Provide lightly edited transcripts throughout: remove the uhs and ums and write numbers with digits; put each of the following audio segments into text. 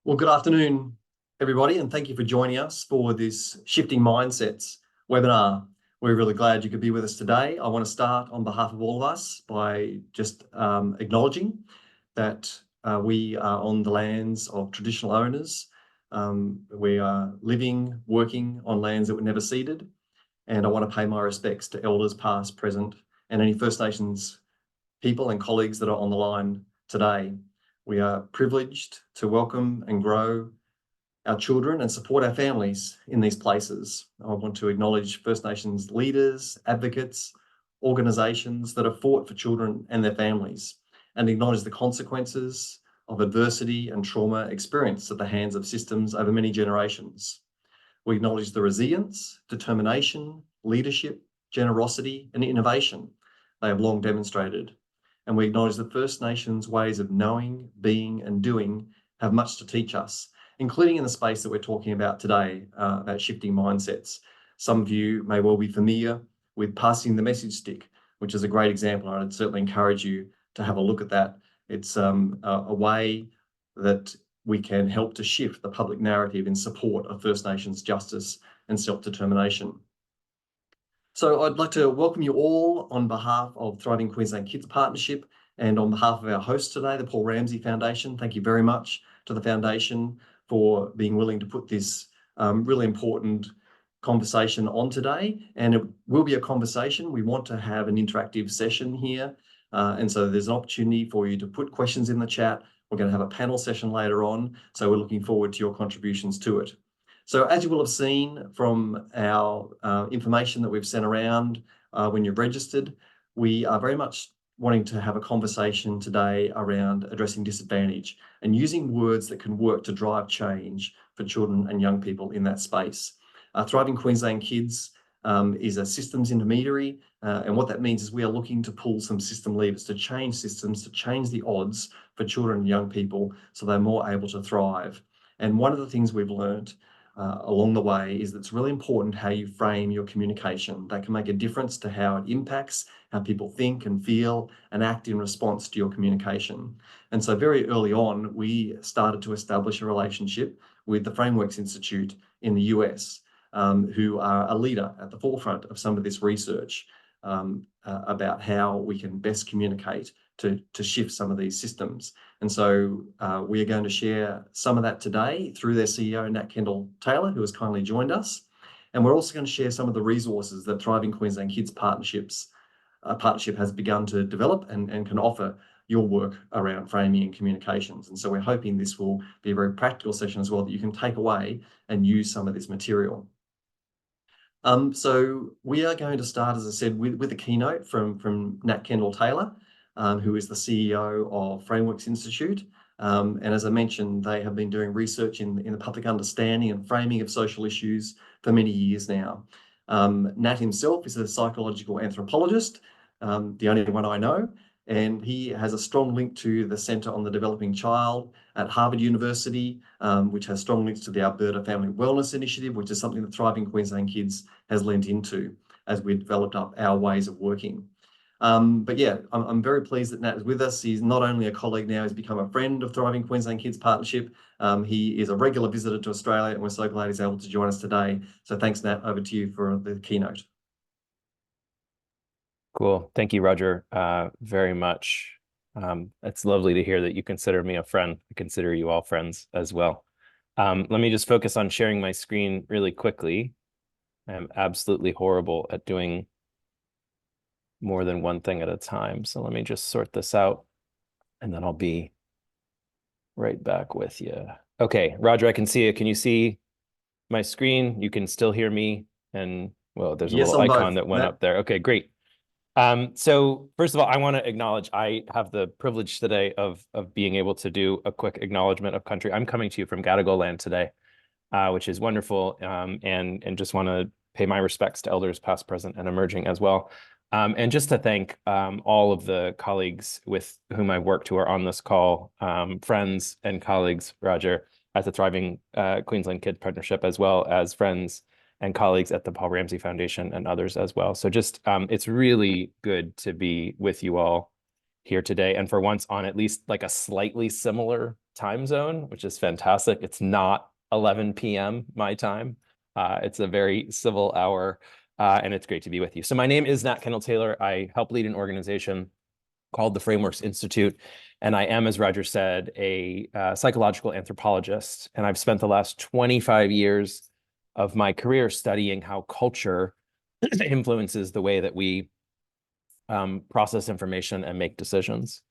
Well, good afternoon, everybody, and thank you for joining us for this Shifting Mindsets webinar. We're really glad you could be with us today. I want to start on behalf of all of us by just acknowledging that we are on the lands of traditional owners. We are living, working on lands that were never ceded, and I want to pay my respects to elders past, present, and any First Nations people and colleagues that are on the line today. We are privileged to welcome and grow our children and support our families in these places. I want to acknowledge First Nations leaders, advocates, organisations that have fought for children and their families, and acknowledge the consequences of adversity and trauma experienced at the hands of systems over many generations. We acknowledge the resilience, determination, leadership, generosity, and innovation they have long demonstrated. And we acknowledge that First Nations ways of knowing, being, and doing have much to teach us, including in the space that we're talking about today, about shifting mindsets. Some of you may well be familiar with passing the message stick, which is a great example. I'd certainly encourage you to have a look at that. It's a way that we can help to shift the public narrative in support of First Nations justice and self-determination. So I'd like to welcome you all on behalf of Thriving Queensland Kids Partnership and on behalf of our host today, the Paul Ramsay Foundation. Thank you very much to the Foundation for being willing to put this really important conversation on today. And it will be a conversation. We want to have an interactive session here. And so there's an opportunity for you to put questions in the chat. We're going to have a panel session later on. So we're looking forward to your contributions to it. So as you will have seen from our information that we've sent around when you've registered, we are very much wanting to have a conversation today around addressing disadvantage and using words that can work to drive change for children and young people in that space. Thriving Queensland Kids is a systems intermediary, and what that means is we are looking to pull some system levers to change systems, to change the odds for children and young people so they're more able to thrive. And one of the things we've learned along the way is that it's really important how you frame your communication. That can make a difference to how it impacts how people think and feel and act in response to your communication. And so very early on, we started to establish a relationship with the Frameworks Institute in the US, who are a leader at the forefront of some of this research about how we can best communicate to shift some of these systems. And so we are going to share some of that today through their CEO, Nat Kendall-Taylor, who has kindly joined us. And we're also going to share some of the resources that Thriving Queensland Kids Partnership has begun to develop and can offer your work around framing and communications. And so we're hoping this will be a very practical session as well that you can take away and use some of this material. So we are going to start, as I said, with a keynote from Nat Kendall-Taylor, who is the CEO of Frameworks Institute. And as I mentioned, they have been doing research in the public understanding and framing of social issues for many years now. Nat himself is a psychological anthropologist, the only one I know, and he has a strong link to the Centre on the Developing Child at Harvard University, which has strong links to the Alberta Family Wellness Initiative, which is something that Thriving Queensland Kids has lent into as we've developed up our ways of working. But yeah, I'm very pleased that Nat is with us. He's not only a colleague now, he's become a friend of Thriving Queensland Kids Partnership. He is a regular visitor to Australia, and we're so glad he's able to join us today. So thanks, Nat. Over to you for the keynote. Cool. Thank you, Roger, very much. It's lovely to hear that you consider me a friend. I consider you all friends as well. Let me just focus on sharing my screen really quickly. I'm absolutely horrible at doing more than one thing at a time. So let me just sort this out and then I'll be right back with you. Okay, Roger, I can see it. Can you see my screen? You can still hear me? And well, there's a little icon that went up there. Okay, great. So first of all, I want to acknowledge I have the privilege today of being able to do a quick acknowledgement of country. I'm coming to you from Gadigal land today, which is wonderful, and just want to pay my respects to elders past, present, and emerging as well. And just to thank all of the colleagues with whom I worked who are on this call, friends and colleagues, Roger, at the Thriving Queensland Kid Partnership, as well as friends and colleagues at the Paul Ramsay Foundation and others as well. So just, it's really good to be with you all here today. And for once on at least like a slightly similar time zone, which is fantastic. It's not 11 p.m. my time. It's a very civil hour, and it's great to be with you. So my name is Nat Kendall-Taylor. I help lead an organization called the Frameworks Institute, and I am, as Roger said, a psychological anthropologist, and I've spent the last 25 years of my career studying how culture influences the way that we process information and make decisions.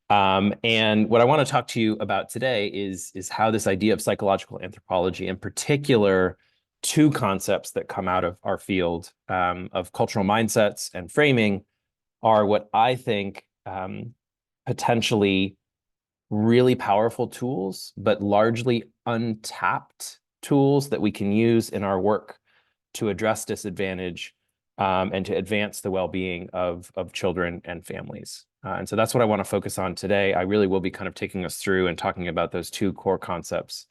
And what I want to talk to you about today is how this idea of psychological anthropology, in particular, two concepts that come out of our field of cultural mindsets and framing, are what I think potentially really powerful tools, but largely untapped tools that we can use in our work to address disadvantage and to advance the well-being of children and families. And so that's what I want to focus on today. I really will be kind of taking us through and talking about those two core concepts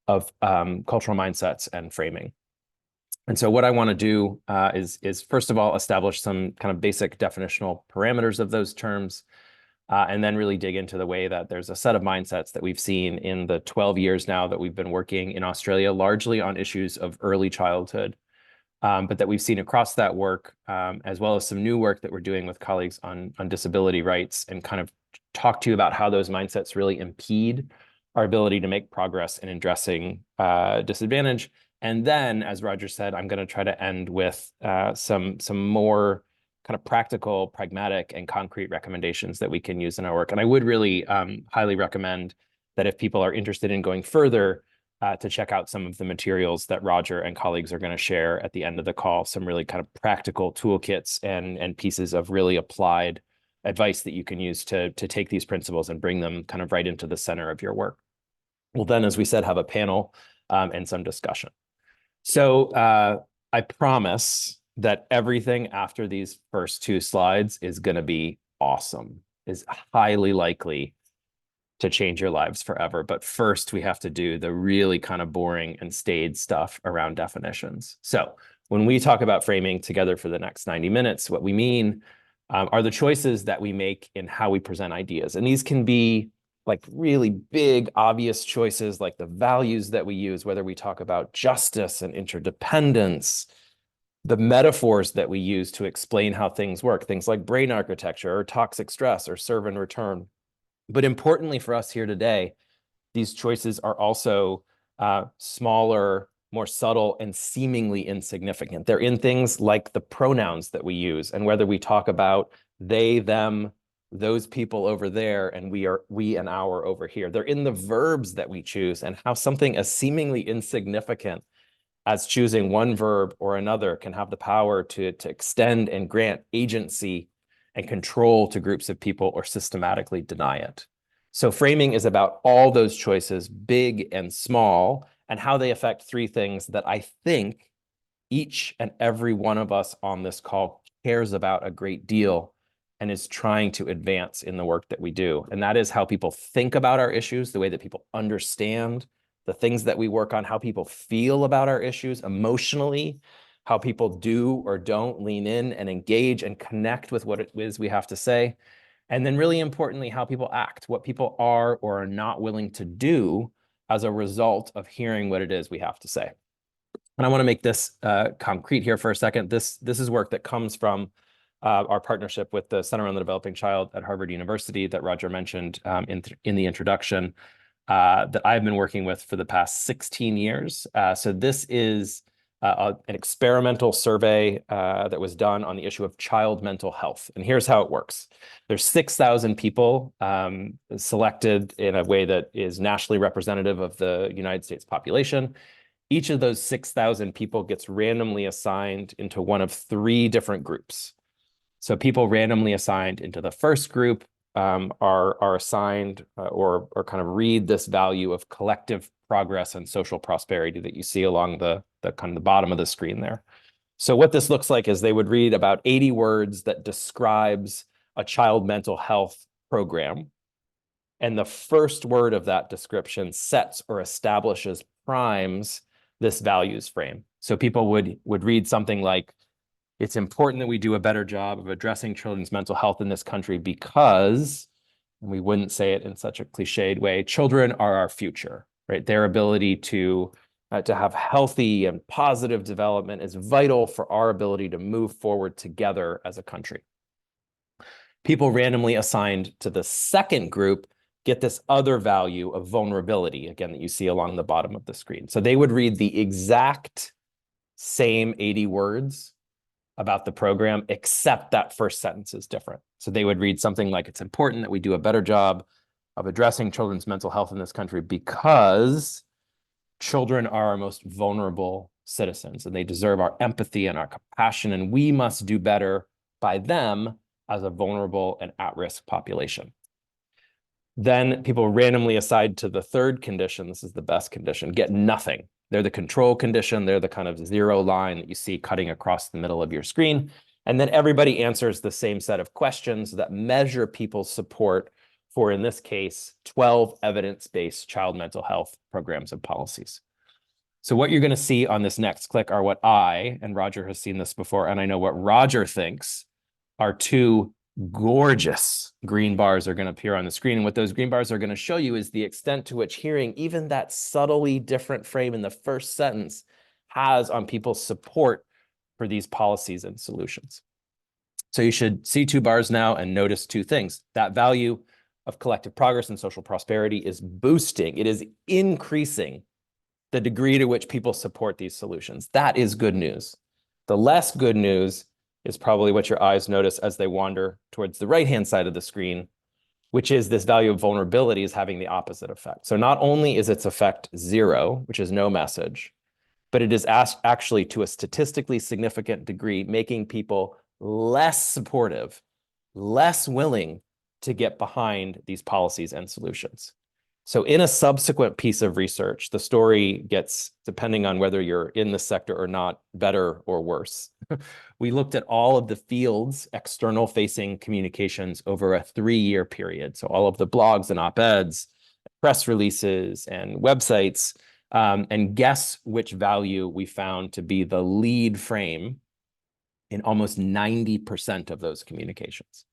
of cultural mindsets and framing. And so what I want to do is first of all, establish some kind of basic definitional parameters of those terms, and then really dig into the way that there's a set of mindsets that we've seen in the 12 years now that we've been working in Australia, largely on issues of early childhood, but that we've seen across that work, as well as some new work that we're doing with colleagues on disability rights, and kind of talk to you about how those mindsets really impede our ability to make progress in addressing disadvantage. And then, as Roger said, I'm going to try to end with some more kind of practical, pragmatic, and concrete recommendations that we can use in our work. And I would really highly recommend that if people are interested in going further, to check out some of the materials that Roger and colleagues are going to share at the end of the call, some really kind of practical toolkits and pieces of really applied advice that you can use to take these principles and bring them kind of right into the center of your work. We'll then, as we said, have a panel and some discussion. So I promise that everything after these first two slides is going to be awesome, is highly likely to change your lives forever. But first, we have to do the really kind of boring and staid stuff around definitions. So when we talk about framing together for the next 90 minutes, what we mean are the choices that we make in how we present ideas. And these can be like really big, obvious choices, like the values that we use, whether we talk about justice and interdependence, the metaphors that we use to explain how things work, things like brain architecture or toxic stress or serve and return. But importantly for us here today, these choices are also smaller, more subtle, and seemingly insignificant. They're in things like the pronouns that we use, and whether we talk about they, them, those people over there, and we and our over here. They're in the verbs that we choose, and how something as seemingly insignificant as choosing one verb or another can have the power to extend and grant agency and control to groups of people or systematically deny it. So framing is about all those choices, big and small, and how they affect three things that I think each and every one of us on this call cares about a great deal and is trying to advance in the work that we do. And that is how people think about our issues, the way that people understand the things that we work on, how people feel about our issues emotionally, how people do or don't lean in and engage and connect with what it is we have to say. And then really importantly, how people act, what people are or are not willing to do as a result of hearing what it is we have to say. And I want to make this concrete here for a second. This is work that comes from our partnership with the Center on the Developing Child at Harvard University that Roger mentioned in the introduction, that I've been working with for the past 16 years. So this is an experimental survey that was done on the issue of child mental health. And here's how it works. There's 6,000 people selected in a way that is nationally representative of the United States population. Each of those 6,000 people gets randomly assigned into one of three different groups. So people randomly assigned into the first group are assigned or kind of read this value of collective progress and social prosperity that you see along the kind of the bottom of the screen there. So what this looks like is they would read about 80 words that describes a child mental health program. And the first word of that description sets or establishes, primes this values frame. So people would read something like, it's important that we do a better job of addressing children's mental health in this country because and we wouldn't say it in such a cliched way, children are our future, right? Their ability to have healthy and positive development is vital for our ability to move forward together as a country. People randomly assigned to the second group get this other value of vulnerability, again, that you see along the bottom of the screen. So they would read the exact same 80 words about the program, except that first sentence is different. So they would read something like, it's important that we do a better job of addressing children's mental health in this country because children are our most vulnerable citizens and they deserve our empathy and our compassion, and we must do better by them as a vulnerable and at-risk population. Then people randomly assigned to the third condition, this is the best condition, get nothing. They're the control condition. They're the kind of zero line that you see cutting across the middle of your screen. And then everybody answers the same set of questions that measure people's support for, in this case, 12 evidence-based child mental health programs and policies. So what you're going to see on this next click are what I, and Roger has seen this before, and I know what Roger thinks are two gorgeous green bars are going to appear on the screen. And what those green bars are going to show you is the extent to which hearing even that subtly different frame in the first sentence has on people's support for these policies and solutions. So you should see two bars now and notice two things. That value of collective progress and social prosperity is boosting. It is increasing the degree to which people support these solutions. That is good news. The less good news is probably what your eyes notice as they wander towards the right-hand side of the screen, which is this value of vulnerability is having the opposite effect. So not only is its effect 0, which is no message, but it is actually to a statistically significant degree making people less supportive, less willing to get behind these policies and solutions. So in a subsequent piece of research, the story gets, depending on whether you're in the sector or not, better or worse. We looked at all of the field's external-facing communications over a 3-year period. So all of the blogs and op-eds, press releases, and websites, and guess which value we found to be the lead frame in almost 90% of those communications.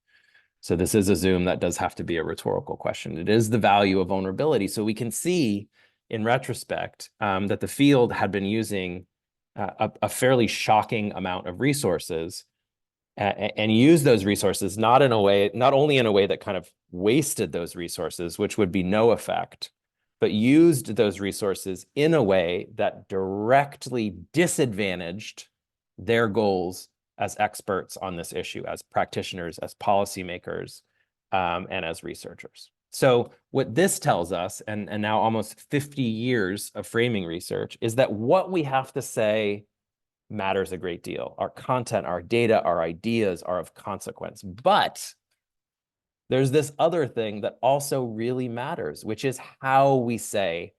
So this is a Zoom that does have to be a rhetorical question. It is the value of vulnerability. So we can see in retrospect that the field had been using a fairly shocking amount of resources and use those resources not only in a way that kind of wasted those resources, which would be no effect, but used those resources in a way that directly disadvantaged their goals as experts on this issue, as practitioners, as policymakers, and as researchers. So what this tells us, and now almost 50 years of framing research, is that what we have to say matters a great deal. Our content, our data, our ideas are of consequence. But there's this other thing that also really matters, which is how we say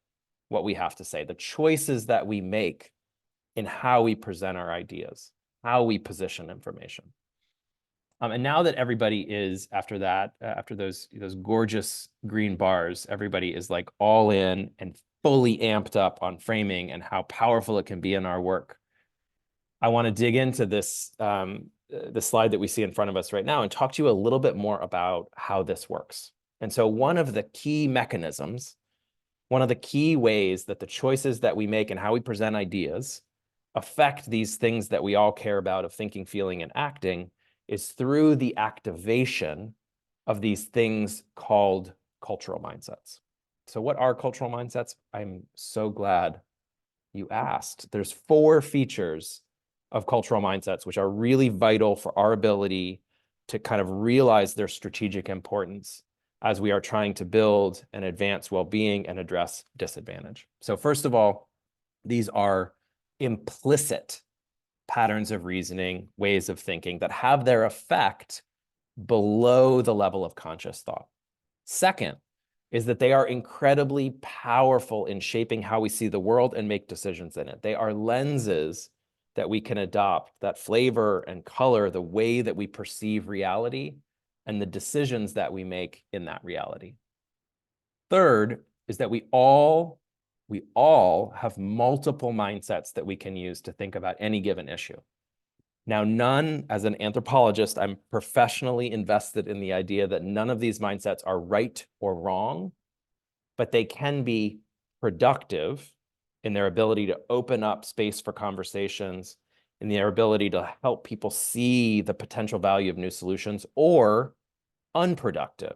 what we have to say, the choices that we make in how we present our ideas, how we position information. And now that everybody is, after that, after those gorgeous green bars, everybody is like all in and fully amped up on framing and how powerful it can be in our work. I want to dig into this, the slide that we see in front of us right now and talk to you a little bit more about how this works. And so one of the key mechanisms, one of the key ways that the choices that we make and how we present ideas affect these things that we all care about of thinking, feeling, and acting is through the activation of these things called cultural mindsets. So what are cultural mindsets? I'm so glad you asked. There's 4 features of cultural mindsets which are really vital for our ability to kind of realize their strategic importance as we are trying to build and advance well-being and address disadvantage. So first of all, these are implicit patterns of reasoning, ways of thinking that have their effect below the level of conscious thought. Second is that they are incredibly powerful in shaping how we see the world and make decisions in it. They are lenses that we can adopt that flavor and color the way that we perceive reality and the decisions that we make in that reality. Third is that we all have multiple mindsets that we can use to think about any given issue. Now, as an anthropologist, I'm professionally invested in the idea that none of these mindsets are right or wrong, but they can be productive in their ability to open up space for conversations, in their ability to help people see the potential value of new solutions, or unproductive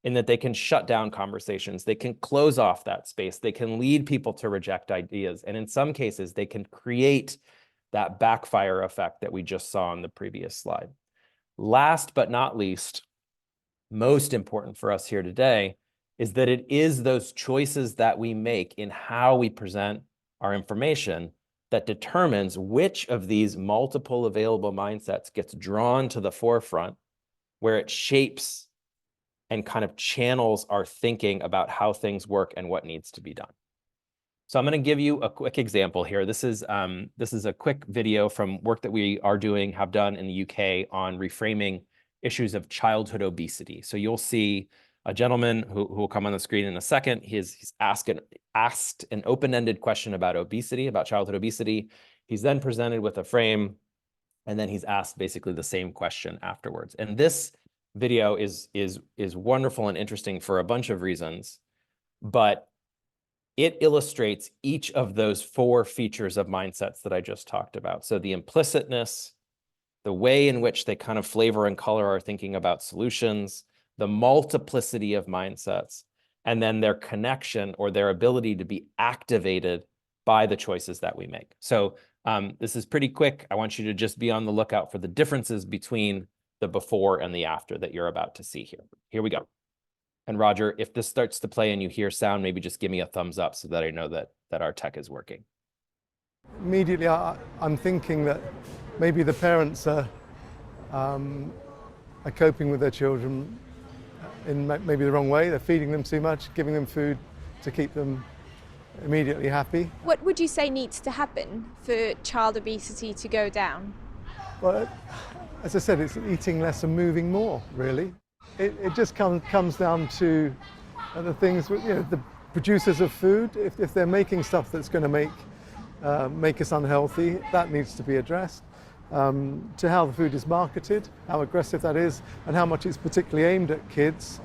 in that they can shut down conversations, they can close off that space, they can lead people to reject ideas, and in some cases, they can create that backfire effect that we just saw on the previous slide. Last but not least, most important for us here today, is that it is those choices that we make in how we present our information that determines which of these multiple available mindsets gets drawn to the forefront, where it shapes and kind of channels our thinking about how things work and what needs to be done. So I'm going to give you a quick example here. This is a quick video from work that we have done in the UK on reframing issues of childhood obesity. So you'll see a gentleman who will come on the screen in a second. He's asked an open-ended question about obesity, about childhood obesity. He's then presented with a frame, and then he's asked basically the same question afterwards. And this video is wonderful and interesting for a bunch of reasons, but it illustrates each of those 4 features of mindsets that I just talked about. So the implicitness, the way in which they kind of flavor and color our thinking about solutions, the multiplicity of mindsets, and then their connection or their ability to be activated by the choices that we make. So this is pretty quick. I want you to just be on the lookout for the differences between the before and the after that you're about to see here. Here we go. And Roger, if this starts to play and you hear sound, maybe just give me a thumbs up so that I know that our tech is working. Immediately, I'm thinking that maybe the parents are coping with their children in maybe the wrong way. They're feeding them too much, giving them food to keep them immediately happy. What would you say needs to happen for child obesity to go down? Well, as I said, it's eating less and moving more, really. It just comes down to the things, the producers of food. If they're making stuff that's going to make us unhealthy, that needs to be addressed. To how the food is marketed, how aggressive that is, and how much it's particularly aimed at kids.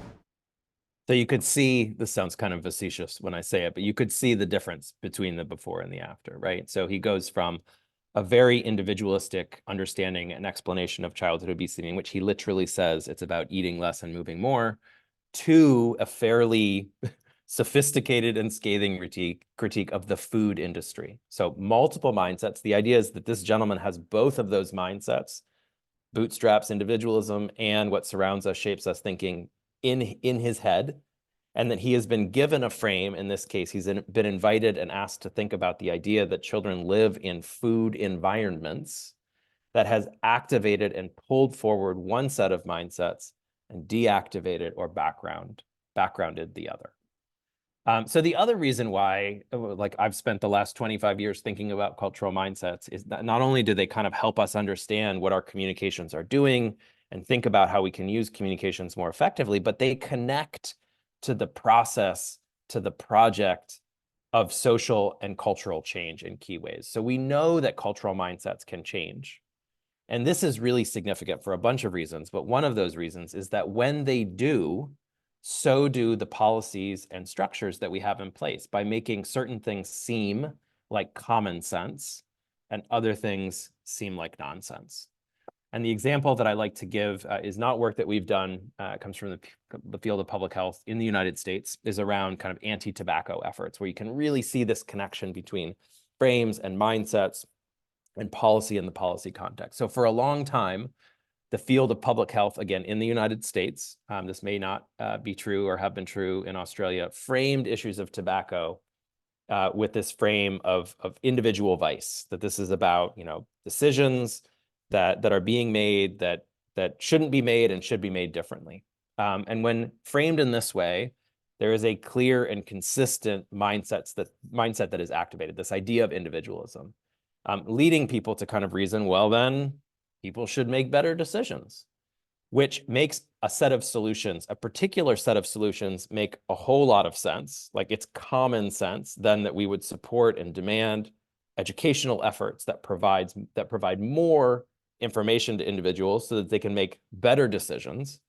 So you could see, this sounds kind of facetious when I say it, but you could see the difference between the before and the after, right? So he goes from a very individualistic understanding and explanation of childhood obesity, in which he literally says it's about eating less and moving more, to a fairly sophisticated and scathing critique of the food industry. So multiple mindsets. The idea is that this gentleman has both of those mindsets, bootstraps individualism and what surrounds us, shapes us thinking in his head, and that he has been given a frame. In this case, he's been invited and asked to think about the idea that children live in food environments that has activated and pulled forward one set of mindsets and deactivated or backgrounded the other. So the other reason why, like, I've spent the last 25 years thinking about cultural mindsets is that not only do they kind of help us understand what our communications are doing and think about how we can use communications more effectively, but they connect to the process, to the project of social and cultural change in key ways. So we know that cultural mindsets can change. And this is really significant for a bunch of reasons, but one of those reasons is that when they do, so do the policies and structures that we have in place, by making certain things seem like common sense and other things seem like nonsense. And the example that I like to give is not work that we've done, comes from the field of public health in the United States, is around kind of anti-tobacco efforts, where you can really see this connection between frames and mindsets and policy in the policy context. So for a long time, the field of public health, again, in the United States, this may not be true or have been true in Australia, framed issues of tobacco with this frame of individual vice, that this is about, decisions that are being made that shouldn't be made and should be made differently. And when framed in this way, there is a clear and consistent mindset that is activated, this idea of individualism, leading people to kind of reason, well, then people should make better decisions, which makes a set of solutions, a particular set of solutions, make a whole lot of sense. Like, it's common sense then that we would support and demand educational efforts that provide more information to individuals so that they can make better decisions.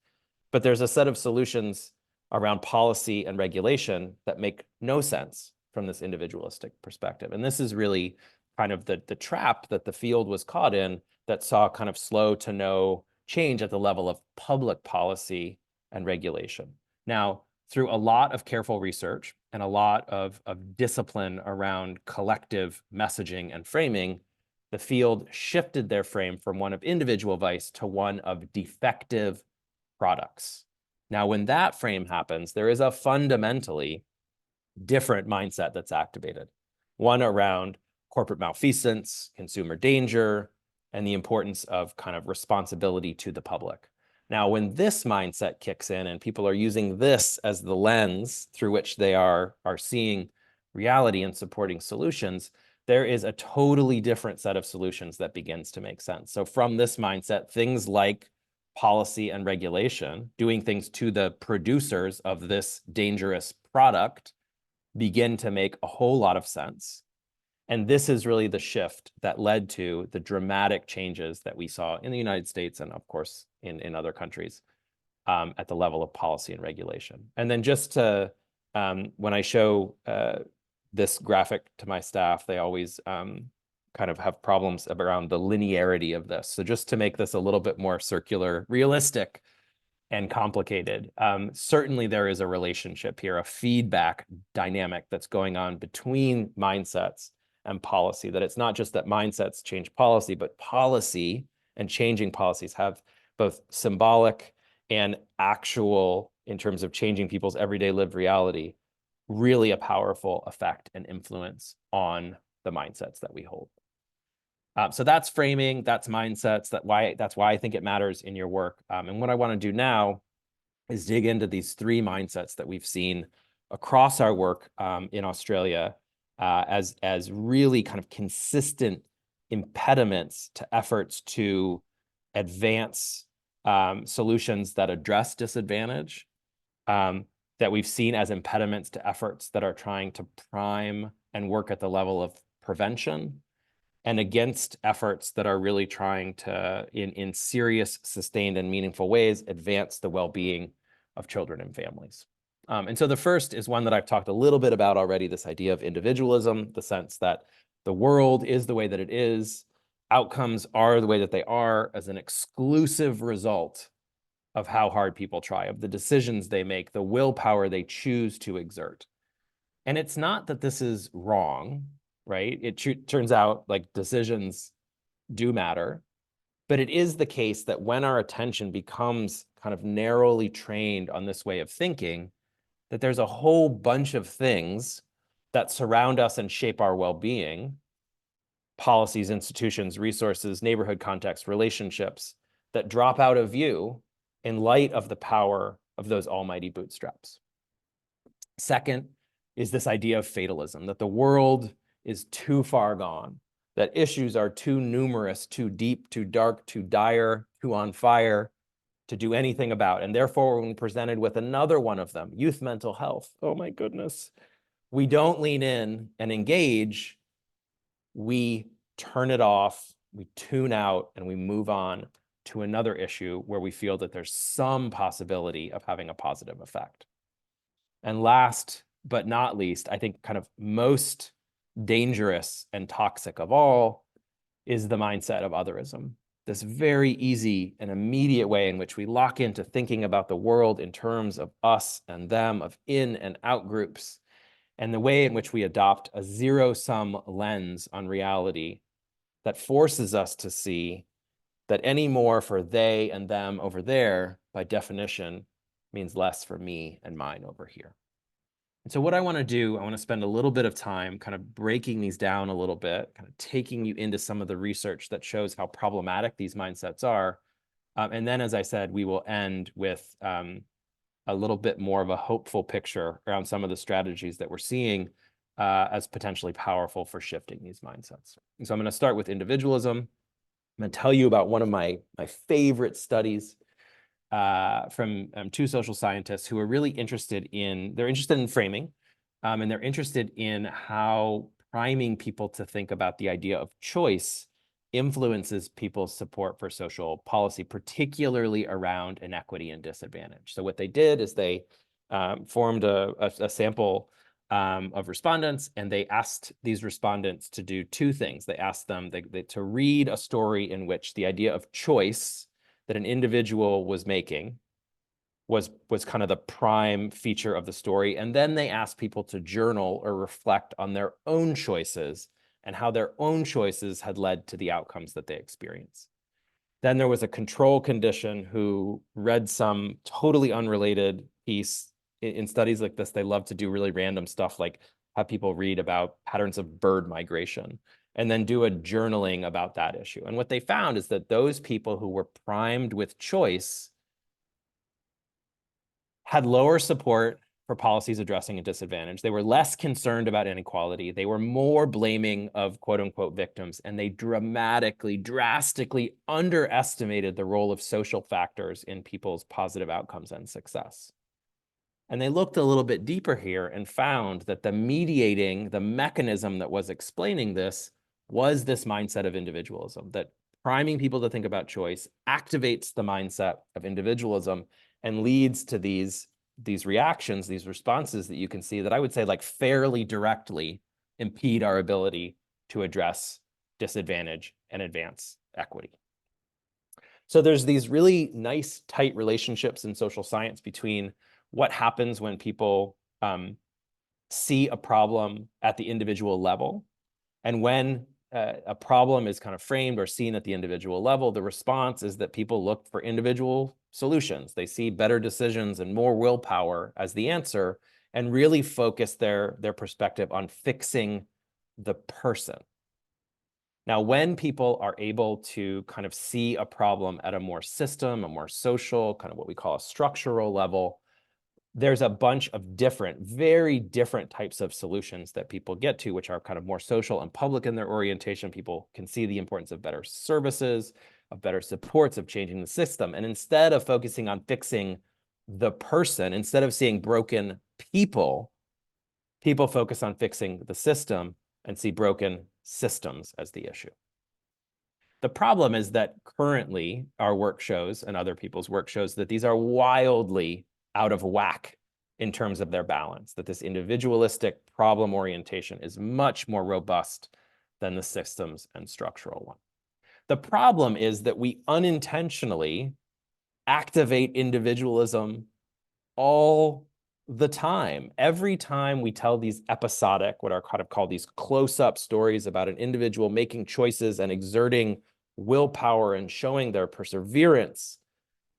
But there's a set of solutions around policy and regulation that make no sense from this individualistic perspective. And this is really kind of the trap that the field was caught in that saw kind of slow to no change at the level of public policy and regulation. Now, through a lot of careful research and a lot of discipline around collective messaging and framing, the field shifted their frame from one of individual vice to one of defective products. Now, when that frame happens, there is a fundamentally different mindset that's activated, one around corporate malfeasance, consumer danger, and the importance of kind of responsibility to the public. Now, when this mindset kicks in and people are using this as the lens through which they are seeing reality and supporting solutions, there is a totally different set of solutions that begins to make sense. So from this mindset, things like policy and regulation, doing things to the producers of this dangerous product, begin to make a whole lot of sense. And this is really the shift that led to the dramatic changes that we saw in the United States and, of course, in other countries at the level of policy and regulation. And then just to, when I show this graphic to my staff, they always kind of have problems around the linearity of this. So just to make this a little bit more circular, realistic, and complicated, certainly there is a relationship here, a feedback dynamic that's going on between mindsets and policy, that it's not just that mindsets change policy, but policy and changing policies have both symbolic and actual, in terms of changing people's everyday lived reality, really a powerful effect and influence on the mindsets that we hold. So that's framing, that's mindsets, that's why I think it matters in your work. And what I want to do now is dig into these three mindsets that we've seen across our work in Australia as really kind of consistent impediments to efforts to advance solutions that address disadvantage, that we've seen as impediments to efforts that are trying to prime and work at the level of prevention, and against efforts that are really trying to, in serious, sustained, and meaningful ways, advance the well-being of children and families. And so the first is one that I've talked a little bit about already, this idea of individualism, the sense that the world is the way that it is, outcomes are the way that they are as an exclusive result of how hard people try, of the decisions they make, the willpower they choose to exert. And it's not that this is wrong, right? It turns out like decisions do matter, but it is the case that when our attention becomes kind of narrowly trained on this way of thinking, that there's a whole bunch of things that surround us and shape our well-being, policies, institutions, resources, neighborhood contexts, relationships, that drop out of view in light of the power of those almighty bootstraps. Second is this idea of fatalism, that the world is too far gone, that issues are too numerous, too deep, too dark, too dire, too on fire to do anything about. And therefore, when presented with another one of them, youth mental health, oh my goodness, we don't lean in and engage, we turn it off, we tune out, and we move on to another issue where we feel that there's some possibility of having a positive effect. And last but not least, I think kind of most dangerous and toxic of all is the mindset of otherism. This very easy and immediate way in which we lock into thinking about the world in terms of us and them, of in and out groups, and the way in which we adopt a zero-sum lens on reality that forces us to see that any more for they and them over there, by definition, means less for me and mine over here. And so what I want to do, I want to spend a little bit of time kind of breaking these down a little bit, kind of taking you into some of the research that shows how problematic these mindsets are. And then, as I said, we will end with a little bit more of a hopeful picture around some of the strategies that we're seeing as potentially powerful for shifting these mindsets. And so I'm going to start with individualism. I'm going to tell you about one of my favorite studies from two social scientists who are really interested in framing, and they're interested in how priming people to think about the idea of choice influences people's support for social policy, particularly around inequity and disadvantage. So what they did is they formed a sample of respondents, and they asked these respondents to do two things. They asked them to read a story in which the idea of choice that an individual was making was kind of the prime feature of the story. And then they asked people to journal or reflect on their own choices and how their own choices had led to the outcomes that they experienced. Then there was a control condition who read some totally unrelated piece. In studies like this, they love to do really random stuff, like have people read about patterns of bird migration and then do a journaling about that issue. And what they found is that those people who were primed with choice had lower support for policies addressing a disadvantage. They were less concerned about inequality. They were more blaming of quote unquote victims, and they drastically underestimated the role of social factors in people's positive outcomes and success. And they looked a little bit deeper here and found that the mechanism that was explaining this was this mindset of individualism, that priming people to think about choice activates the mindset of individualism and leads to these reactions, these responses that you can see that I would say like fairly directly impede our ability to address disadvantage and advance equity. So there's these really nice, tight relationships in social science between what happens when people see a problem at the individual level, and when a problem is kind of framed or seen at the individual level, the response is that people look for individual solutions. They see better decisions and more willpower as the answer, and really focus their perspective on fixing the person. Now, when people are able to kind of see a problem at a more social, kind of what we call a structural level, there's a bunch of very different types of solutions that people get to, which are kind of more social and public in their orientation. People can see the importance of better services, of better supports, of changing the system. And instead of focusing on fixing the person, instead of seeing broken people, people focus on fixing the system and see broken systems as the issue. The problem is that currently our work shows, and other people's work shows, that these are wildly out of whack in terms of their balance, that this individualistic problem orientation is much more robust than the systems and structural one. The problem is that we unintentionally activate individualism all the time. Every time we tell these episodic, what are kind of called these close-up stories about an individual making choices and exerting willpower and showing their perseverance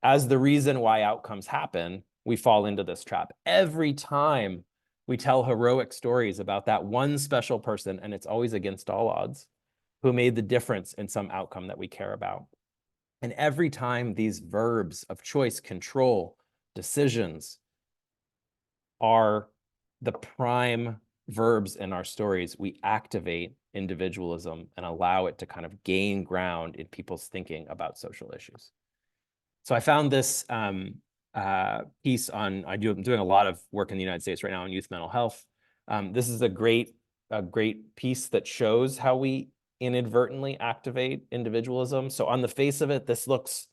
as the reason why outcomes happen, we fall into this trap. Every time we tell heroic stories about that one special person, and it's always against all odds, who made the difference in some outcome that we care about. And every time these verbs of choice, control, decisions are the prime verbs in our stories, we activate individualism and allow it to kind of gain ground in people's thinking about social issues. So I found this piece on, I'm doing a lot of work in the United States right now on youth mental health. This is a great piece that shows how we inadvertently activate individualism. So on the face of it, this looks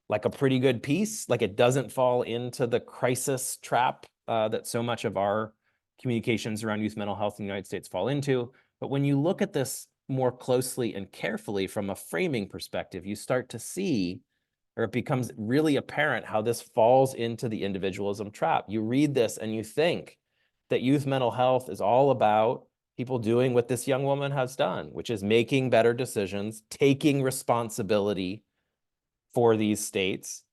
like a pretty good piece, like it doesn't fall into the crisis trap that so much of our communications around youth mental health in the United States fall into. But when you look at this more closely and carefully from a framing perspective, you start to see, or it becomes really apparent, how this falls into the individualism trap. You read this and you think that youth mental health is all about people doing what this young woman has done, which is making better decisions, taking responsibility for these states,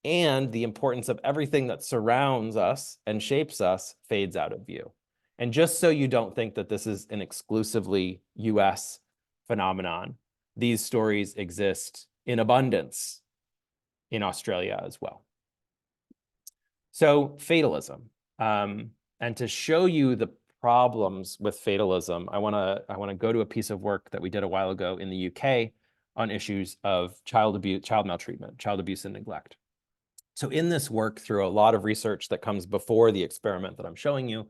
and the importance of everything that surrounds us and shapes us fades out of view. And just so you don't think that this is an exclusively US phenomenon, these stories exist in abundance in Australia as well. So fatalism, and to show you the problems with fatalism, I want to go to a piece of work that we did a while ago in the UK on issues of child abuse, child maltreatment, child abuse and neglect. So in this work, through a lot of research that comes before the experiment that I'm showing you,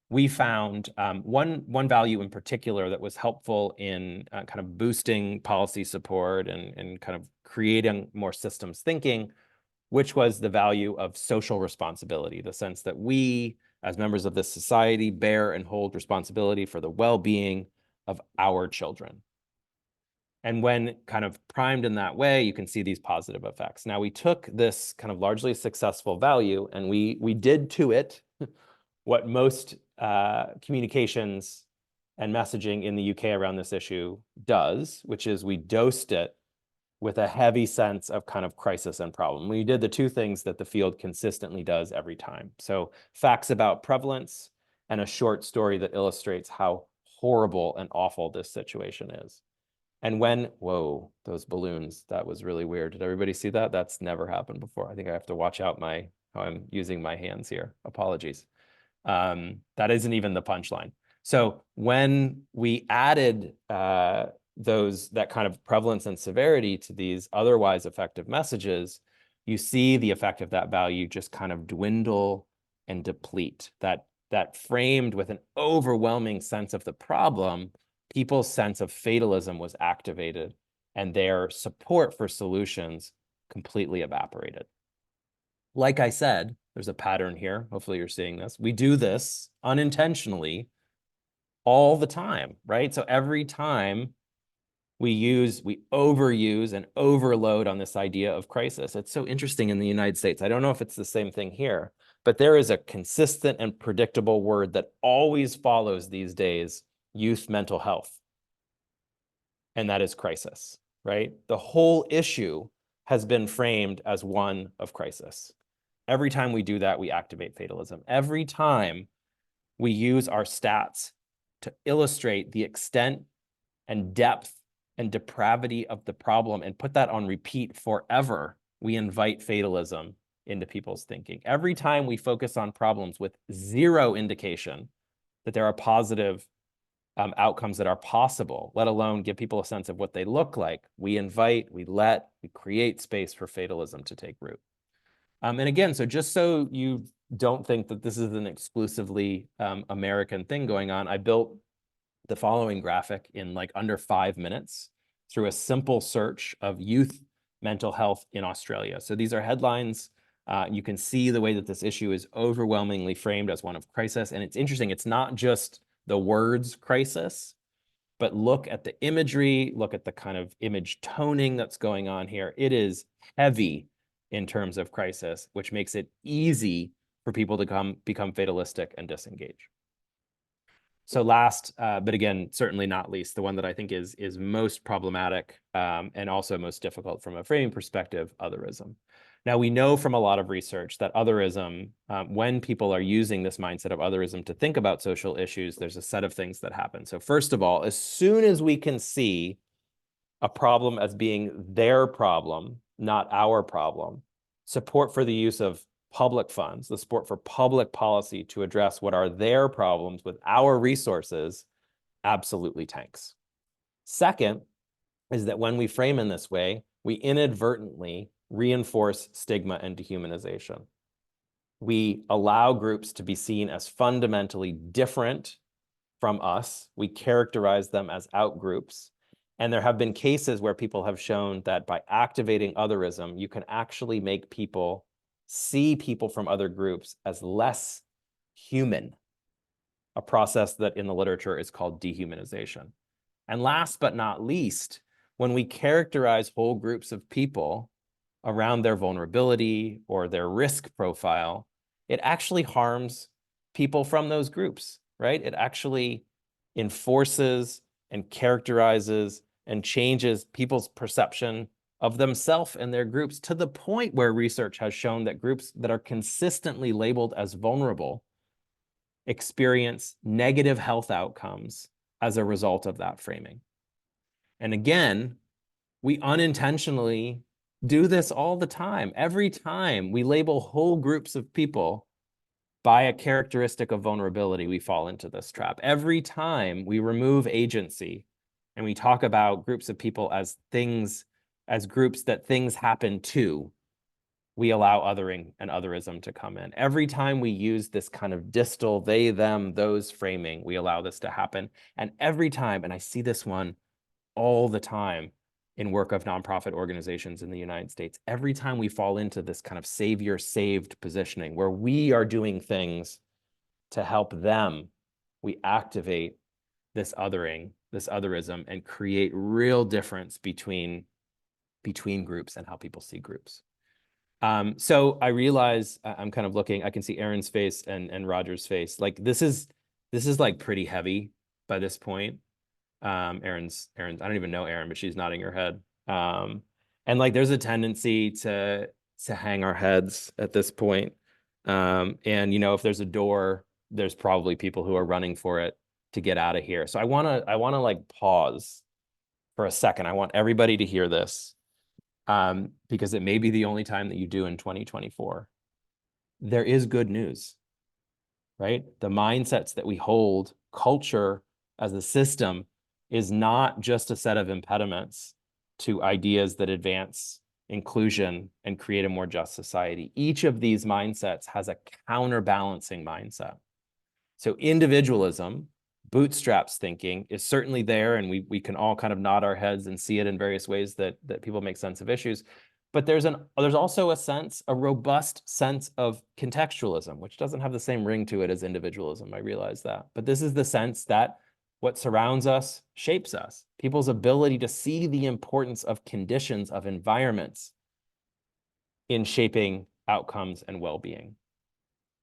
we found one value in particular that was helpful in kind of boosting policy support and kind of creating more systems thinking, which was the value of social responsibility, the sense that we, as members of this society, bear and hold responsibility for the well-being of our children. And when kind of primed in that way, you can see these positive effects. Now, we took this kind of largely successful value and we did to it what most communications and messaging in the UK around this issue does, which is we dosed it with a heavy sense of kind of crisis and problem. We did the two things that the field consistently does every time. So facts about prevalence and a short story that illustrates how horrible and awful this situation is. And when, whoa, those balloons, that was really weird. Did everybody see that? That's never happened before. I think I have to watch out how I'm using my hands here. Apologies. That isn't even the punchline. So when we added that kind of prevalence and severity to these otherwise effective messages, you see the effect of that value just kind of dwindle and deplete. That framed with an overwhelming sense of the problem, people's sense of fatalism was activated and their support for solutions completely evaporated. Like I said, there's a pattern here. Hopefully you're seeing this. We do this unintentionally all the time, right? So every time we overuse and overload on this idea of crisis. It's so interesting in the United States. I don't know if it's the same thing here, but there is a consistent and predictable word that always follows these days youth mental health, and that is crisis, right? The whole issue has been framed as one of crisis. Every time we do that, we activate fatalism. Every time we use our stats to illustrate the extent and depth and depravity of the problem and put that on repeat forever, we invite fatalism into people's thinking. Every time we focus on problems with zero indication that there are positive outcomes that are possible, let alone give people a sense of what they look like, we create space for fatalism to take root. And again, so just so you don't think that this is an exclusively American thing going on, I built the following graphic in like under 5 minutes through a simple search of youth mental health in Australia. So these are headlines. You can see the way that this issue is overwhelmingly framed as one of crisis. And it's interesting, it's not just the words crisis, but look at the imagery, look at the kind of image toning that's going on here. It is heavy in terms of crisis, which makes it easy for people to become fatalistic and disengage. So last, but again, certainly not least, the one that I think is most problematic and also most difficult from a framing perspective, otherism. Now, we know from a lot of research that otherism, when people are using this mindset of otherism to think about social issues, there's a set of things that happen. So first of all, as soon as we can see a problem as being their problem, not our problem, support for the use of public funds, the support for public policy to address what are their problems with our resources, absolutely tanks. Second is that when we frame in this way, we inadvertently reinforce stigma and dehumanization. We allow groups to be seen as fundamentally different from us. We characterize them as outgroups. And there have been cases where people have shown that by activating otherism, you can actually make people see people from other groups as less human, a process that in the literature is called dehumanization. And last but not least, when we characterize whole groups of people around their vulnerability or their risk profile, it actually harms people from those groups, right? It actually enforces and characterizes and changes people's perception of themselves and their groups to the point where research has shown that groups that are consistently labeled as vulnerable experience negative health outcomes as a result of that framing. And again, we unintentionally do this all the time. Every time we label whole groups of people by a characteristic of vulnerability, we fall into this trap. Every time we remove agency and we talk about groups of people as things, as groups that things happen to, we allow othering and otherism to come in. Every time we use this kind of distal they, them, those framing, we allow this to happen. And every time, and I see this one all the time in work of nonprofit organizations in the United States, every time we fall into this kind of savior saved positioning where we are doing things to help them, we activate this othering, this otherism, and create real difference between groups and how people see groups. So I realize I'm kind of looking, I can see Erin's face and Roger's face. Like this is like pretty heavy by this point. Erin's, I don't even know Erin, but she's nodding her head. And like there's a tendency to hang our heads at this point. And you know, if there's a door, there's probably people who are running for it to get out of here. So I wanna like pause for a second. I want everybody to hear this. Because it may be the only time that you do in 2024. There is good news, right? The mindsets that we hold, culture as a system is not just a set of impediments to ideas that advance inclusion and create a more just society. Each of these mindsets has a counterbalancing mindset. So individualism, bootstraps thinking is certainly there, and we can all kind of nod our heads and see it in various ways that people make sense of issues. But there's also a robust sense of contextualism, which doesn't have the same ring to it as individualism. I realize that. But this is the sense that what surrounds us shapes us. People's ability to see the importance of conditions, of environments in shaping outcomes and well-being.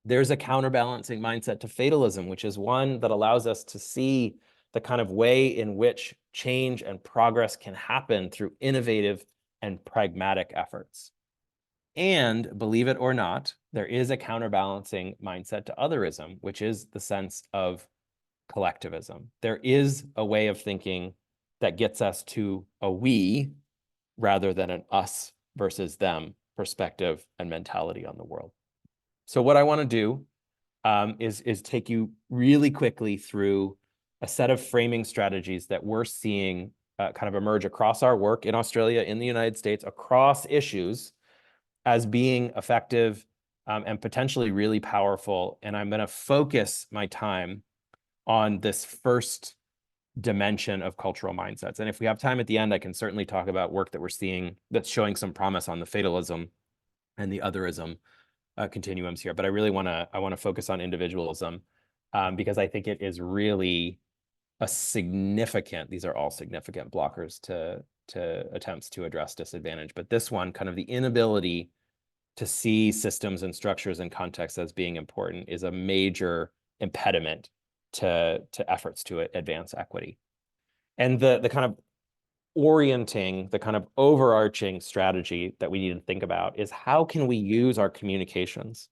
There's a counterbalancing mindset to fatalism, which is one that allows us to see the kind of way in which change and progress can happen through innovative and pragmatic efforts. And believe it or not, there is a counterbalancing mindset to otherism, which is the sense of collectivism. There is a way of thinking that gets us to a we rather than an us versus them perspective and mentality on the world. So what I want to do is take you really quickly through a set of framing strategies that we're seeing kind of emerge across our work in Australia, in the United States, across issues as being effective and potentially really powerful. And I'm going to focus my time on this first dimension of cultural mindsets. And if we have time at the end, I can certainly talk about work that we're seeing that's showing some promise on the fatalism and the otherism continuums here, but I really want to focus on individualism because I think it is really a significant, these are all significant blockers to attempts to address disadvantage. But this one, kind of the inability to see systems and structures and contexts as being important, is a major impediment to efforts to advance equity. And the kind of orienting, the kind of overarching strategy that we need to think about is how can we use our communications?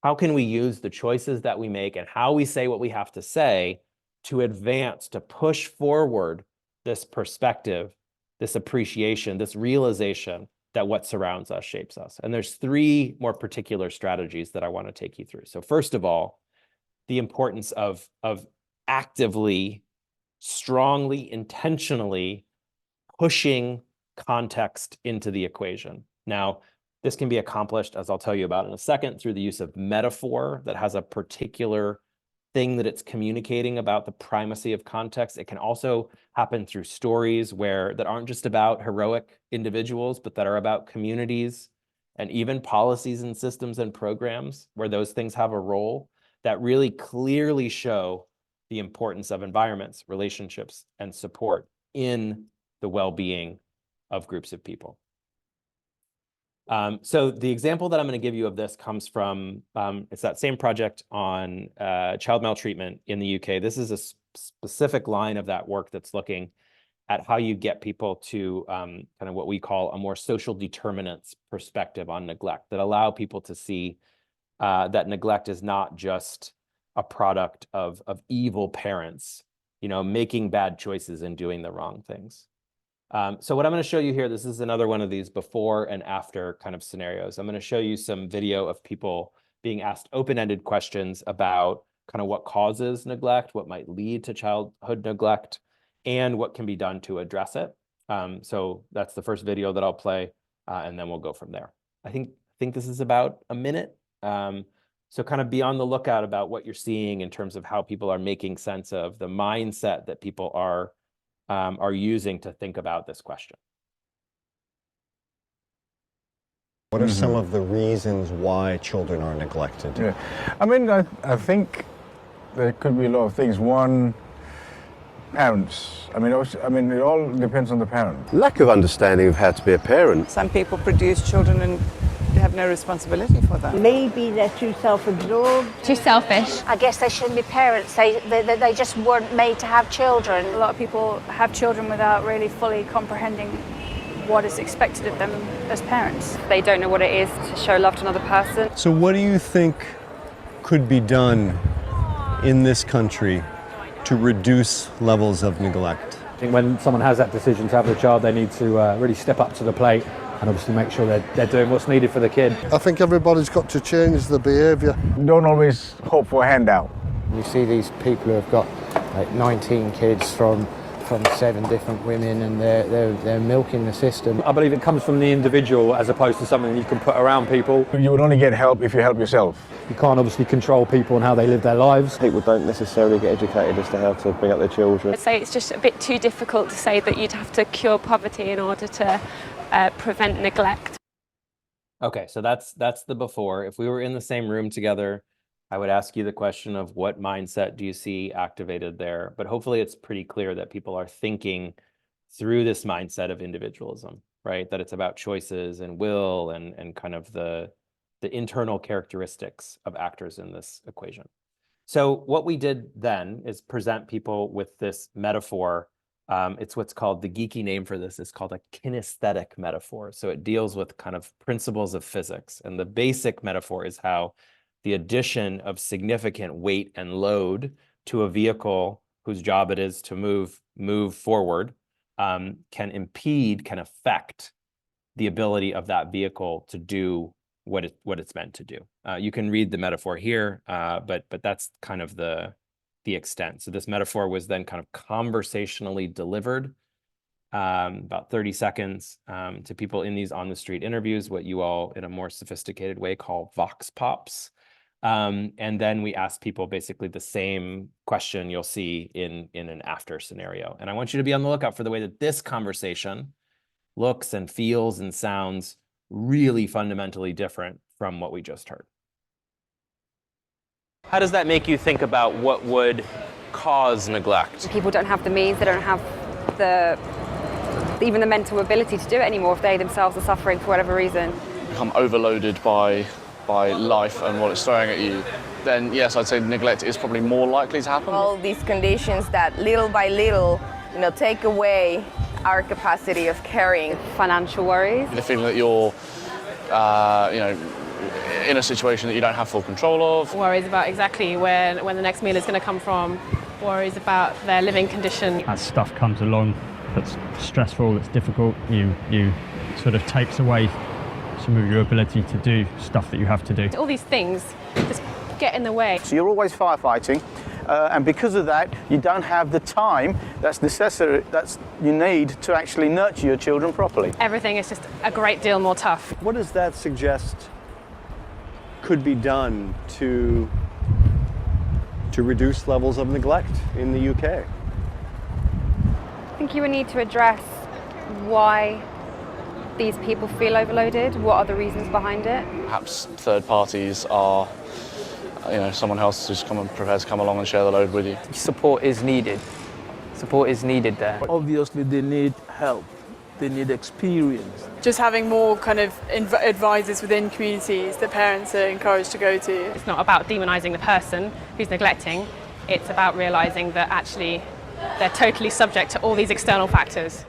How can we use the choices that we make and how we say what we have to say to advance, to push forward this perspective, this appreciation, this realization that what surrounds us shapes us? And there's three more particular strategies that I want to take you through. So first of all, the importance of actively, strongly, intentionally pushing context into the equation. Now, this can be accomplished, as I'll tell you about in a second, through the use of metaphor that has a particular thing that it's communicating about the primacy of context. It can also happen through stories that aren't just about heroic individuals, but that are about communities and even policies and systems and programs where those things have a role that really clearly show the importance of environments, relationships, and support in the well-being of groups of people. So the example that I'm going to give you of this comes from, it's that same project on child maltreatment in the UK. This is a specific line of that work that's looking at how you get people to kind of what we call a more social determinants perspective on neglect, that allow people to see that neglect is not just a product of evil parents, you know, making bad choices and doing the wrong things. So what I'm going to show you here, this is another one of these before and after kind of scenarios. I'm going to show you some video of people being asked open-ended questions about kind of what causes neglect, what might lead to childhood neglect, and what can be done to address it. So that's the first video that I'll play, and then we'll go from there. I think think this is about a minute. So kind of be on the lookout about what you're seeing in terms of how people are making sense of the mindset that people are using to think about this question. What are some of the reasons why children are neglected? Yeah. I mean, I think there could be a lot of things. One, parents. I mean, it all depends on the parent. Lack of understanding of how to be a parent. Some people produce children and they have no responsibility for that. Maybe they're too self-absorbed. Too selfish. I guess they shouldn't be parents. They just weren't made to have children. A lot of people have children without really fully comprehending what is expected of them as parents. They don't know what it is to show love to another person. So what do you think could be done in this country to reduce levels of neglect? I think when someone has that decision to have a child, they need to really step up to the plate and obviously make sure they're doing what's needed for the kid. I think everybody's got to change their behaviour. Don't always hope for a handout. You see these people who have got like 19 kids from 7 different women, and they're milking the system. I believe it comes from the individual as opposed to something you can put around people. You would only get help if you help yourself. You can't obviously control people and how they live their lives. People don't necessarily get educated as to how to bring up their children. I'd say it's just a bit too difficult to say that you'd have to cure poverty in order to prevent neglect. Okay, so that's the before. If we were in the same room together, I would ask you the question of what mindset do you see activated there? But hopefully it's pretty clear that people are thinking through this mindset of individualism, right? That it's about choices and will and kind of the internal characteristics of actors in this equation. So what we did then is present people with this metaphor. It's what's called, the geeky name for this is called a kinesthetic metaphor. So it deals with kind of principles of physics. And the basic metaphor is how the addition of significant weight and load to a vehicle whose job it is to move forward can affect the ability of that vehicle to do what it's meant to do. You can read the metaphor here, but that's kind of the extent. So this metaphor was then kind of conversationally delivered about 30 seconds to people in these on-the-street interviews, what you all in a more sophisticated way call vox pops. And then we ask people basically the same question you'll see in an after scenario. And I want you to be on the lookout for the way that this conversation looks and feels and sounds really fundamentally different from what we just heard. How does that make you think about what would cause neglect? People don't have the means, they don't have even the mental ability to do it anymore if they themselves are suffering for whatever reason. Become overloaded by life and what it's throwing at you, then yes, I'd say neglect is probably more likely to happen. All these conditions that little by little, take away our capacity of caring. Financial worries. The feeling that you're, in a situation that you don't have full control of. Worries about exactly when the next meal is going to come from. Worries about their living condition. As stuff comes along that's stressful, that's difficult, you sort of takes away some of your ability to do stuff that you have to do. All these things just get in the way. So you're always firefighting, and because of that, you don't have the time that's necessary, that's you need to actually nurture your children properly. Everything is just a great deal more tough. What does that suggest could be done to reduce levels of neglect in the UK? I think you would need to address why these people feel overloaded. What are the reasons behind it? Perhaps third parties are, someone else who's prepared to come along and share the load with you. Support is needed. Support is needed there. Obviously, they need help. They need experience. Just having more kind of advisors within communities that parents are encouraged to go to. It's not about demonising the person who's neglecting. It's about realising that actually they're totally subject to all these external factors.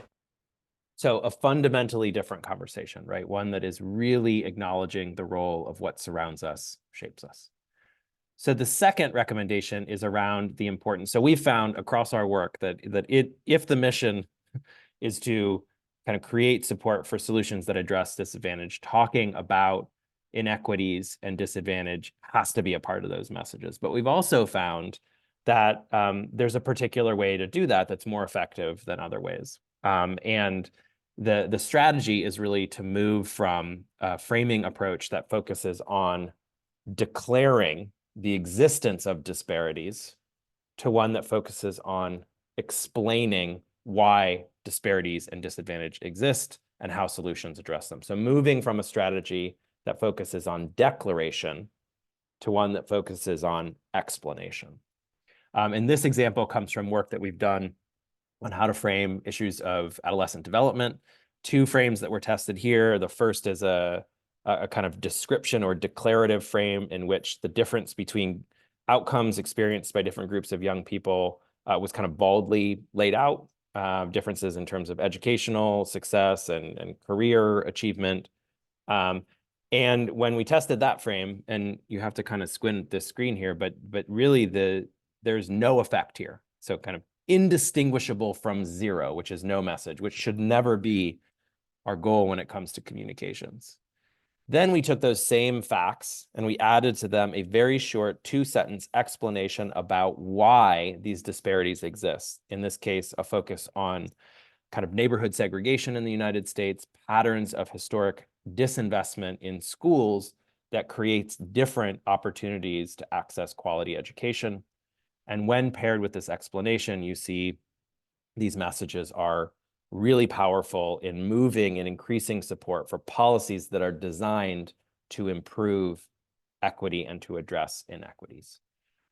So a fundamentally different conversation, right? One that is really acknowledging the role of what surrounds us, shapes us. So the second recommendation is around the importance. So we've found across our work that if the mission is to kind of create support for solutions that address disadvantage, talking about inequities and disadvantage has to be a part of those messages. But we've also found that there's a particular way to do that that's more effective than other ways. And The strategy is really to move from a framing approach that focuses on declaring the existence of disparities to one that focuses on explaining why disparities and disadvantage exist and how solutions address them. So moving from a strategy that focuses on declaration to one that focuses on explanation. And this example comes from work that we've done on how to frame issues of adolescent development. 2 frames that were tested here. The first is a kind of description or declarative frame in which the difference between outcomes experienced by different groups of young people was kind of baldly laid out. Differences in terms of educational success and career achievement. And when we tested that frame, and you have to kind of squint this screen here, but really there's no effect here. So kind of indistinguishable from 0, which is no message, which should never be our goal when it comes to communications. Then we took those same facts and we added to them a very short 2-sentence explanation about why these disparities exist. In this case, a focus on kind of neighborhood segregation in the United States, patterns of historic disinvestment in schools that creates different opportunities to access quality education. And when paired with this explanation, you see these messages are really powerful in moving and increasing support for policies that are designed to improve equity and to address inequities.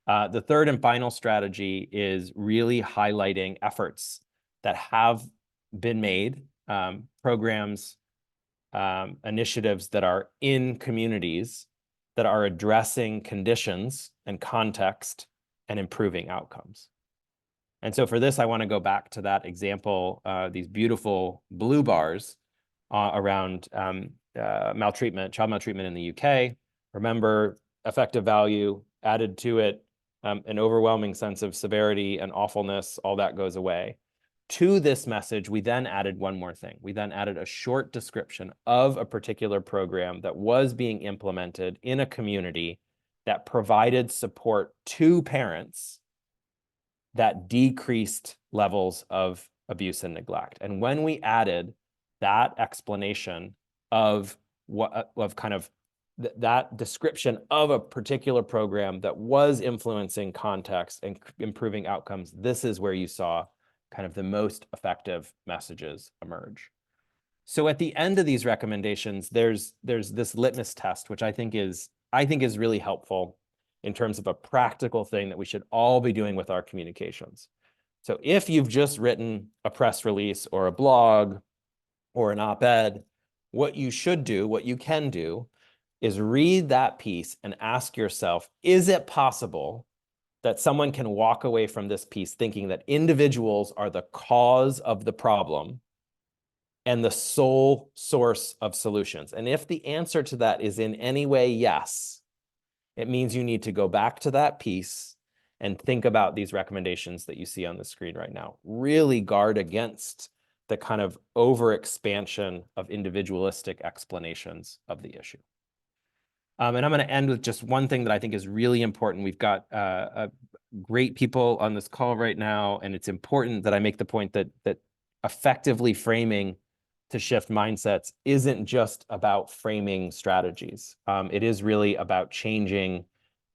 The third and final strategy is really highlighting efforts that have been made, programs, initiatives that are in communities that are addressing conditions and context and improving outcomes. And so for this, I want to go back to that example, these beautiful blue bars around maltreatment, child maltreatment in the UK. Remember, effective value added to it, an overwhelming sense of severity and awfulness, all that goes away. To this message, we then added one more thing. We then added a short description of a particular program that was being implemented in a community that provided support to parents that decreased levels of abuse and neglect. And when we added that explanation of that description of a particular program that was influencing context and improving outcomes, this is where you saw kind of the most effective messages emerge. So at the end of these recommendations, there's this litmus test, which I think is really helpful in terms of a practical thing that we should all be doing with our communications. So if you've just written a press release or a blog or an op-ed, what you should do, what you can do, is read that piece and ask yourself, is it possible that someone can walk away from this piece thinking that individuals are the cause of the problem and the sole source of solutions? And if the answer to that is in any way yes, it means you need to go back to that piece and think about these recommendations that you see on the screen right now. Really guard against the kind of overexpansion of individualistic explanations of the issue. And I'm going to end with just one thing that I think is really important. We've got great people on this call right now, and it's important that I make the point that effectively framing to shift mindsets isn't just about framing strategies. It is really about changing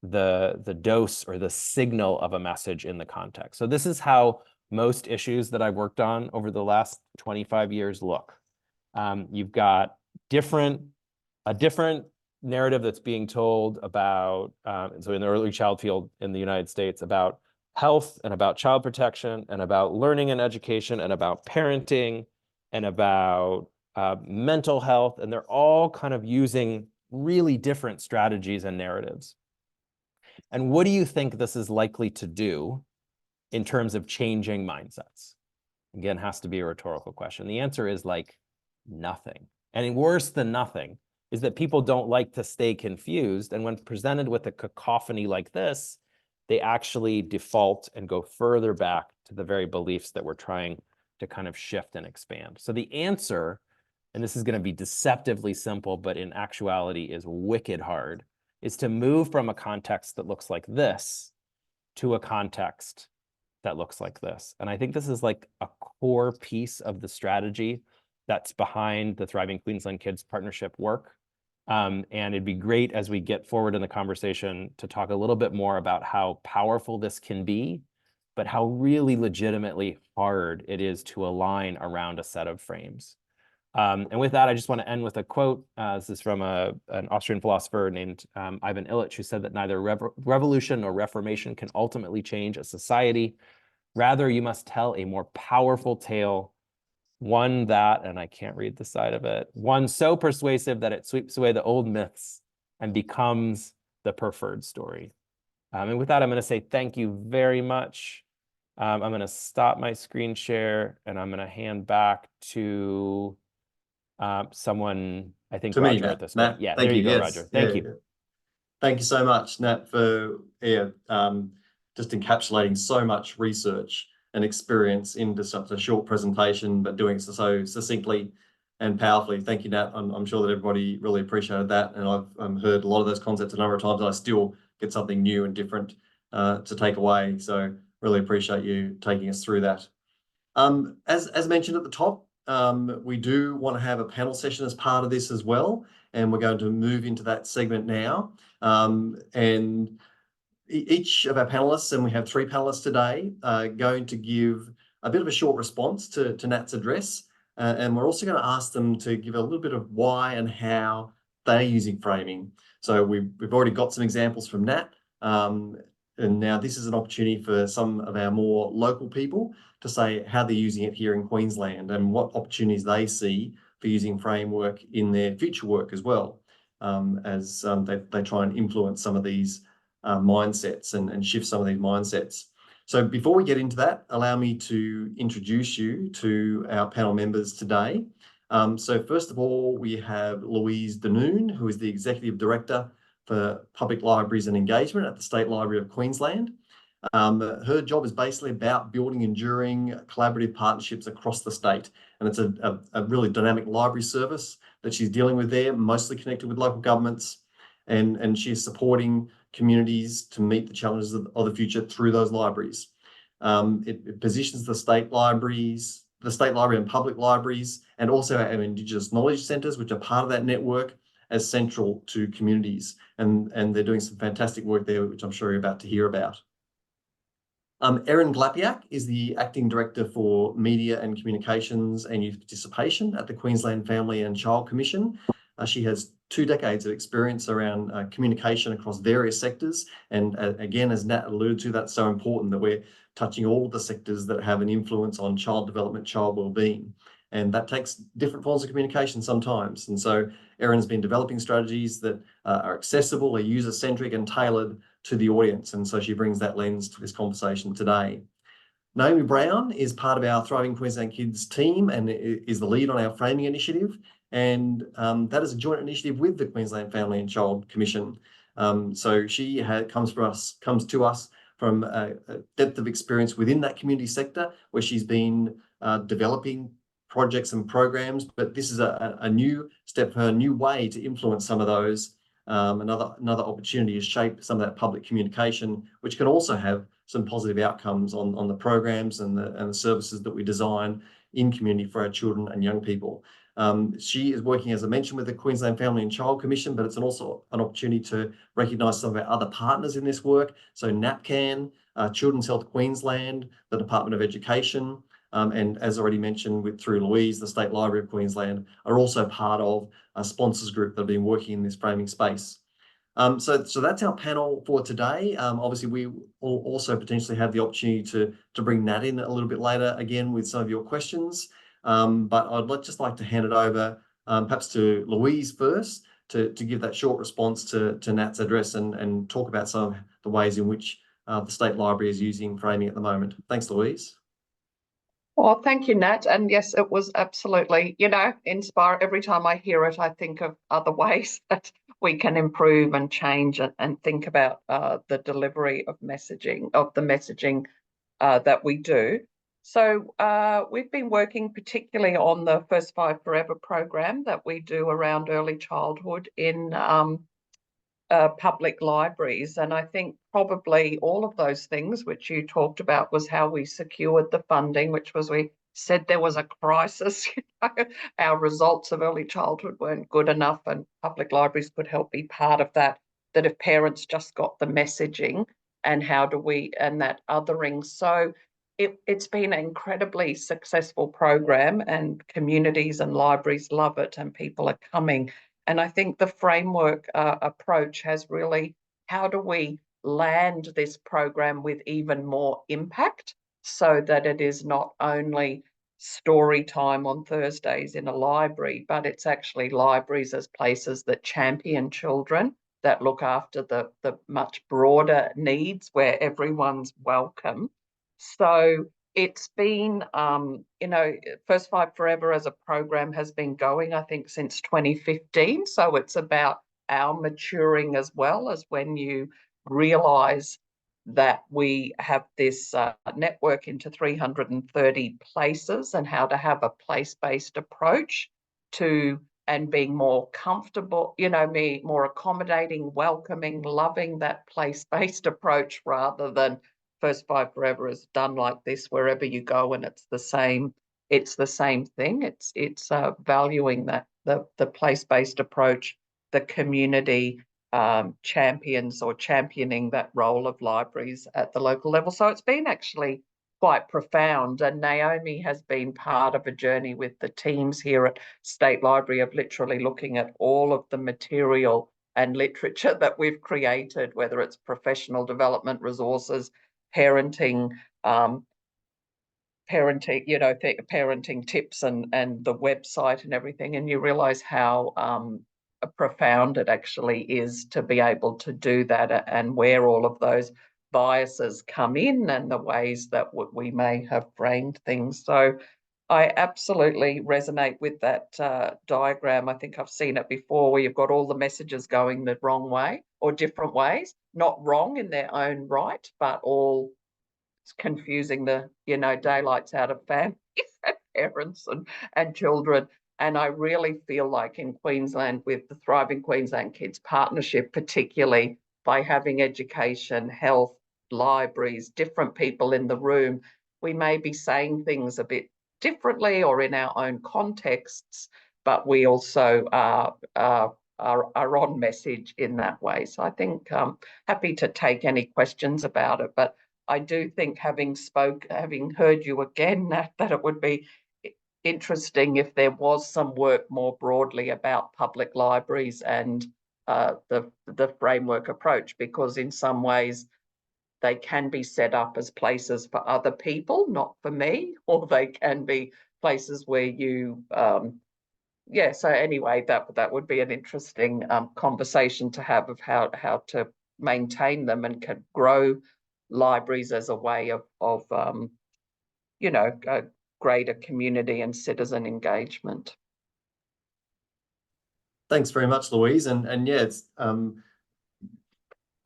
the dose or the signal of a message in the context. So this is how most issues that I've worked on over the last 25 years look. You've got a different narrative that's being told about, so in the early child field in the United States, about health and about child protection and about learning and education and about parenting and about mental health, and they're all kind of using really different strategies and narratives. And what do you think this is likely to do in terms of changing mindsets? Again, has to be a rhetorical question. The answer is like nothing. And worse than nothing is that people don't like to stay confused, and when presented with a cacophony like this, they actually default and go further back to the very beliefs that we're trying to kind of shift and expand. So the answer, and this is going to be deceptively simple, but in actuality is wicked hard, is to move from a context that looks like this to a context that looks like this. And I think this is like a core piece of the strategy that's behind the Thriving Queensland Kids Partnership work. And it'd be great as we get forward in the conversation to talk a little bit more about how powerful this can be, but how really legitimately hard it is to align around a set of frames. And with that, I just want to end with a quote. This is from an Austrian philosopher named Ivan Illich, who said that neither revolution nor reformation can ultimately change a society. Rather, you must tell a more powerful tale, one that, and I can't read the side of it, one so persuasive that it sweeps away the old myths and becomes the preferred story. And with that, I'm going to say thank you very much. I'm going to stop my screen share and I'm going to hand back to someone, I think To Roger me, at this Nat. point. Yeah, Thank there you go, yes. Roger. Thank you. Yeah. Thank you so much, Nat, for just encapsulating so much research and experience into such a short presentation, but doing so succinctly and powerfully. Thank you, Nat. I'm sure that everybody really appreciated that. And I've heard a lot of those concepts a number of times, and I still get something new and different to take away. So really appreciate you taking us through that. As mentioned at the top, we do want to have a panel session as part of this as well. And we're going to move into that segment now. And each of our panelists, and we have 3 panelists today, are going to give a bit of a short response to Nat's address. And we're also going to ask them to give a little bit of why and how they're using framing. So we've already got some examples from Nat. And now this is an opportunity for some of our more local people to say how they're using it here in Queensland and what opportunities they see for using framework in their future work as well, as they try and influence some of these mindsets and shift some of these mindsets. So before we get into that, allow me to introduce you to our panel members today. So first of all, we have Louise Denoon, who is the Executive Director for Public Libraries and Engagement at the State Library of Queensland. Her job is basically about building enduring collaborative partnerships across the state. And it's a really dynamic library service that she's dealing with there, mostly connected with local governments. And she is supporting communities to meet the challenges of the future through those libraries. It positions the state library and public libraries, and also our Indigenous knowledge centres, which are part of that network, as central to communities. And they're doing some fantastic work there, which I'm sure you're about to hear about. Erin Glapiak is the Acting Director for Media and Communications and Youth Participation at the Queensland Family and Child Commission. She has 2 decades of experience around communication across various sectors. And again, as Nat alluded to, that's so important that we're touching all the sectors that have an influence on child development, child wellbeing. And that takes different forms of communication sometimes. And so Erin's been developing strategies that are accessible, are user-centric and tailored to the audience. And so she brings that lens to this conversation today. Naomi Brown is part of our Thriving Queensland Kids team and is the lead on our framing initiative. And that is a joint initiative with the Queensland Family and Child Commission. So she comes to us from a depth of experience within that community sector, where she's been developing projects and programs. But this is a new step for her, a new way to influence some of those. Another opportunity is shape some of that public communication, which can also have some positive outcomes on the programs and the services that we design in community for our children and young people. She is working, as I mentioned, with the Queensland Family and Child Commission, but it's also an opportunity to recognise some of our other partners in this work. So NAPCAN, Children's Health Queensland, the Department of Education, and as already mentioned through Louise, the State Library of Queensland are also part of a sponsors group that have been working in this framing space. So that's our panel for today. Obviously, we will also potentially have the opportunity to bring Nat in a little bit later again with some of your questions. But I'd just like to hand it over perhaps to Louise first to give that short response to Nat's address and talk about some of the ways in which the State Library is using framing at the moment. Thanks, Louise. Well, thank you, Nat. And yes, it was absolutely, inspire. Every time I hear it, I think of other ways that we can improve and change and think about the delivery of the messaging that we do. So we've been working particularly on the First 5 Forever program that we do around early childhood in public libraries. And I think probably all of those things which you talked about was how we secured the funding, which was we said there was a crisis. Our results of early childhood weren't good enough, and public libraries could help be part of that. That if parents just got the messaging, and that othering. So it's been an incredibly successful program, and communities and libraries love it, and people are coming. And I think the framework approach has really, how do we land this program with even more impact so that it is not only story time on Thursdays in a library, but it's actually libraries as places that champion children, that look after the much broader needs where everyone's welcome. So it's been, First Five Forever as a program has been going, I think, since 2015. So it's about our maturing as well, as when you realise that we have this network into 330 places, and how to have a place-based approach to, and being more comfortable, more accommodating, welcoming, loving, that place-based approach, rather than First Five Forever is done like this wherever you go and it's the same thing. It's valuing that the place-based approach, the community champions or championing that role of libraries at the local level. So it's been actually quite profound, and Naomi has been part of a journey with the teams here at State Library of literally looking at all of the material and literature that we've created, whether it's professional development resources, parenting tips, and the website and everything, and you realise how profound it actually is to be able to do that, and where all of those biases come in and the ways that we may have framed things. So I absolutely resonate with that diagram. I think I've seen it before, where you've got all the messages going the wrong way or different ways, not wrong in their own right, but all confusing the daylights out of families and parents and children. And I really feel like in Queensland, with the Thriving Queensland Kids Partnership, particularly by having education, health, libraries, different people in the room, we may be saying things a bit differently or in our own contexts, but we also are on message in that way. So I think happy to take any questions about it, but I do think having heard you again, that it would be interesting if there was some work more broadly about public libraries and the framework approach, because in some ways they can be set up as places for other people, not for me, or they can be places where you, so anyway, that would be an interesting conversation to have, of how to maintain them and can grow libraries as a way of greater community and citizen engagement. Thanks very much, Louise. And yeah, it's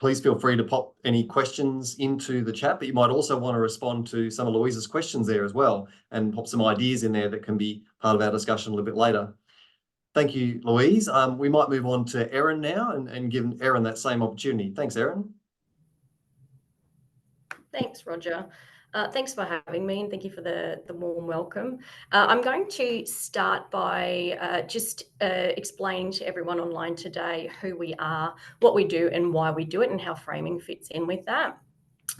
please feel free to pop any questions into the chat, but you might also want to respond to some of Louise's questions there as well, and pop some ideas in there that can be part of our discussion a little bit later. Thank you, Louise. We might move on to Erin now and give Erin that same opportunity. Thanks, Erin. Thanks, Roger. Thanks for having me, and thank you for the warm welcome. I'm going to start by just explaining to everyone online today who we are, what we do and why we do it, and how framing fits in with that.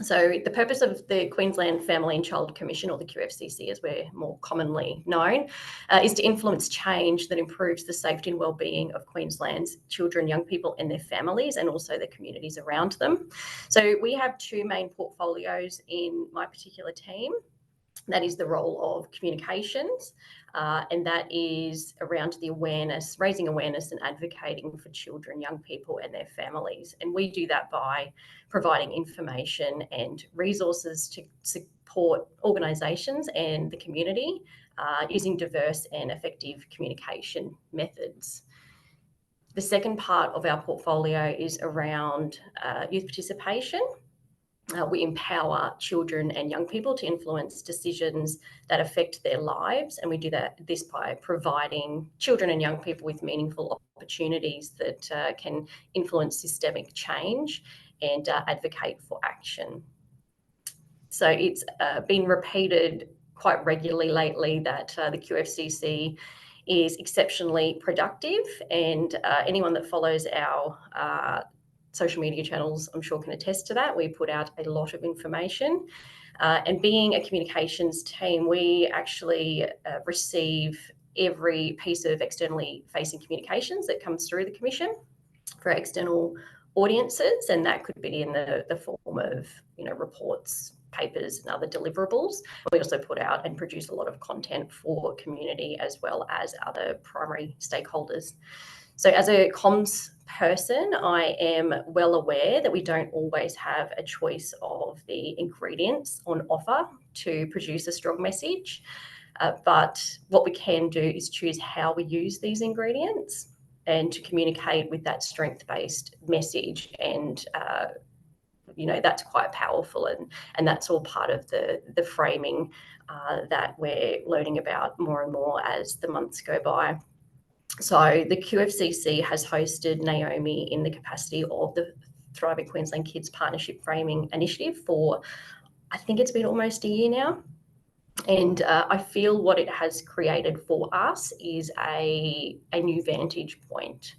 So the purpose of the Queensland Family and Child Commission, or the QFCC as we're more commonly known, is to influence change that improves the safety and wellbeing of Queensland's children, young people and their families, and also the communities around them. So we have two main portfolios in my particular team. That is the role of communications, and that is around the awareness, raising awareness and advocating for children, young people and their families. And we do that by providing information and resources to support organisations and the community using diverse and effective communication methods. The second part of our portfolio is around youth participation. We empower children and young people to influence decisions that affect their lives, and we do this by providing children and young people with meaningful opportunities that can influence systemic change and advocate for action. So it's been repeated quite regularly lately that the QFCC is exceptionally productive, and anyone that follows our social media channels, I'm sure, can attest to that. We put out a lot of information. And being a communications team, we actually receive every piece of externally facing communications that comes through the Commission for external audiences, and that could be in the form of, reports, papers and other deliverables. We also put out and produce a lot of content for community as well as other primary stakeholders. So as a comms person, I am well aware that we don't always have a choice of the ingredients on offer to produce a strong message. But what we can do is choose how we use these ingredients and to communicate with that strength-based message. And, that's quite powerful. And that's all part of the framing that we're learning about more and more as the months go by. So the QFCC has hosted Naomi in the capacity of the Thriving Queensland Kids Partnership Framing Initiative for, I think it's been almost a year now. And I feel what it has created for us is a new vantage point.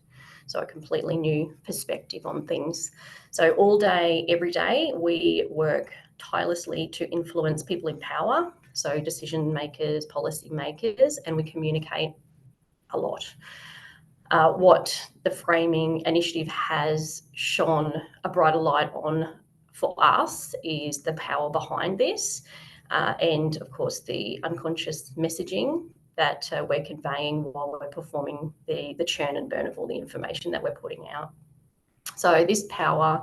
So a completely new perspective on things. So all day, every day, we work tirelessly to influence people in power, so decision makers, policy makers, and we communicate a lot. What the framing initiative has shone a brighter light on for us is the power behind this, and of course the unconscious messaging that we're conveying while we're performing the churn and burn of all the information that we're putting out. So this power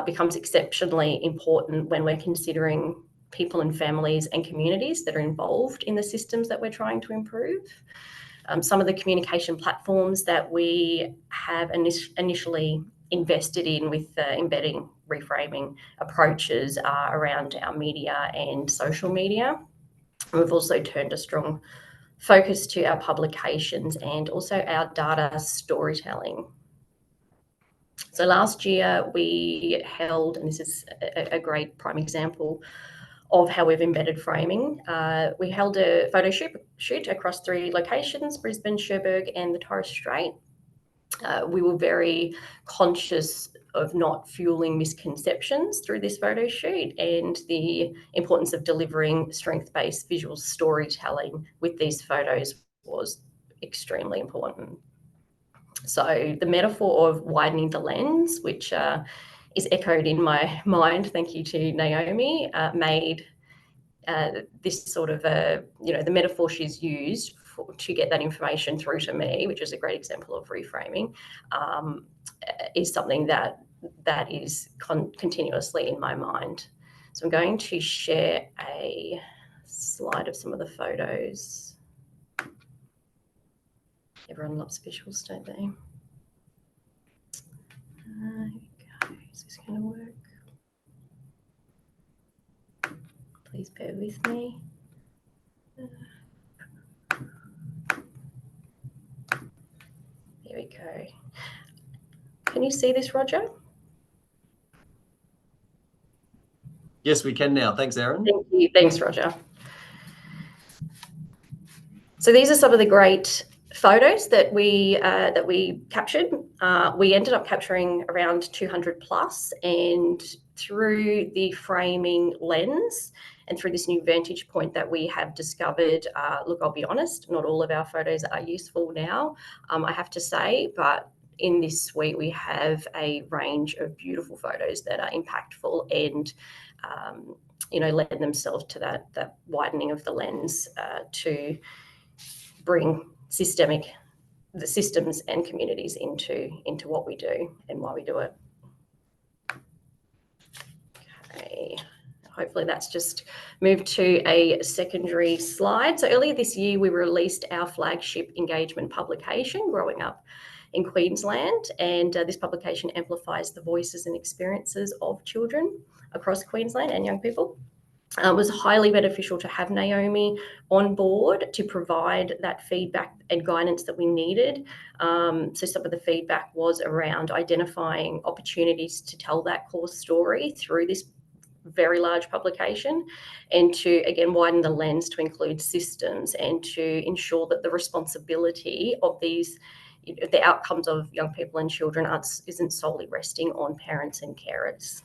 becomes exceptionally important when we're considering people and families and communities that are involved in the systems that we're trying to improve. Some of the communication platforms that we have initially invested in with embedding reframing approaches are around our media and social media. We've also turned a strong focus to our publications and also our data storytelling. So last year we held, and this is a great prime example of how we've embedded framing. We held a photo shoot across 3 locations, Brisbane, Cherbourg and the Torres Strait. We were very conscious of not fueling misconceptions through this photo shoot, and the importance of delivering strength-based visual storytelling with these photos was extremely important. So the metaphor of widening the lens, which is echoed in my mind, thank you to Naomi, made this sort of the metaphor she's used to get that information through to me, which is a great example of reframing, is something that is continuously in my mind. So I'm going to share a slide of some of the photos. Everyone loves visuals, don't they? Here we go. Is this going to work? Please bear with me. There we go. Can you see this, Roger? Yes, we can now. Thanks, Erin. Thank you. Thanks, Roger. So these are some of the great photos that we captured. We ended up capturing around 200 plus, and through the framing lens and through this new vantage point that we have discovered, look, I'll be honest, not all of our photos are useful now, I have to say, but in this suite we have a range of beautiful photos that are impactful and lend themselves to that widening of the lens to bring the systems and communities into what we do and why we do it. Okay, hopefully that's just moved to a secondary slide. So earlier this year, we released our flagship engagement publication, Growing Up in Queensland, and this publication amplifies the voices and experiences of children across Queensland and young people. It was highly beneficial to have Naomi on board to provide that feedback and guidance that we needed. So some of the feedback was around identifying opportunities to tell that core story through this very large publication, and to, again, widen the lens to include systems and to ensure that the responsibility of these, the outcomes of young people and children isn't solely resting on parents and carers.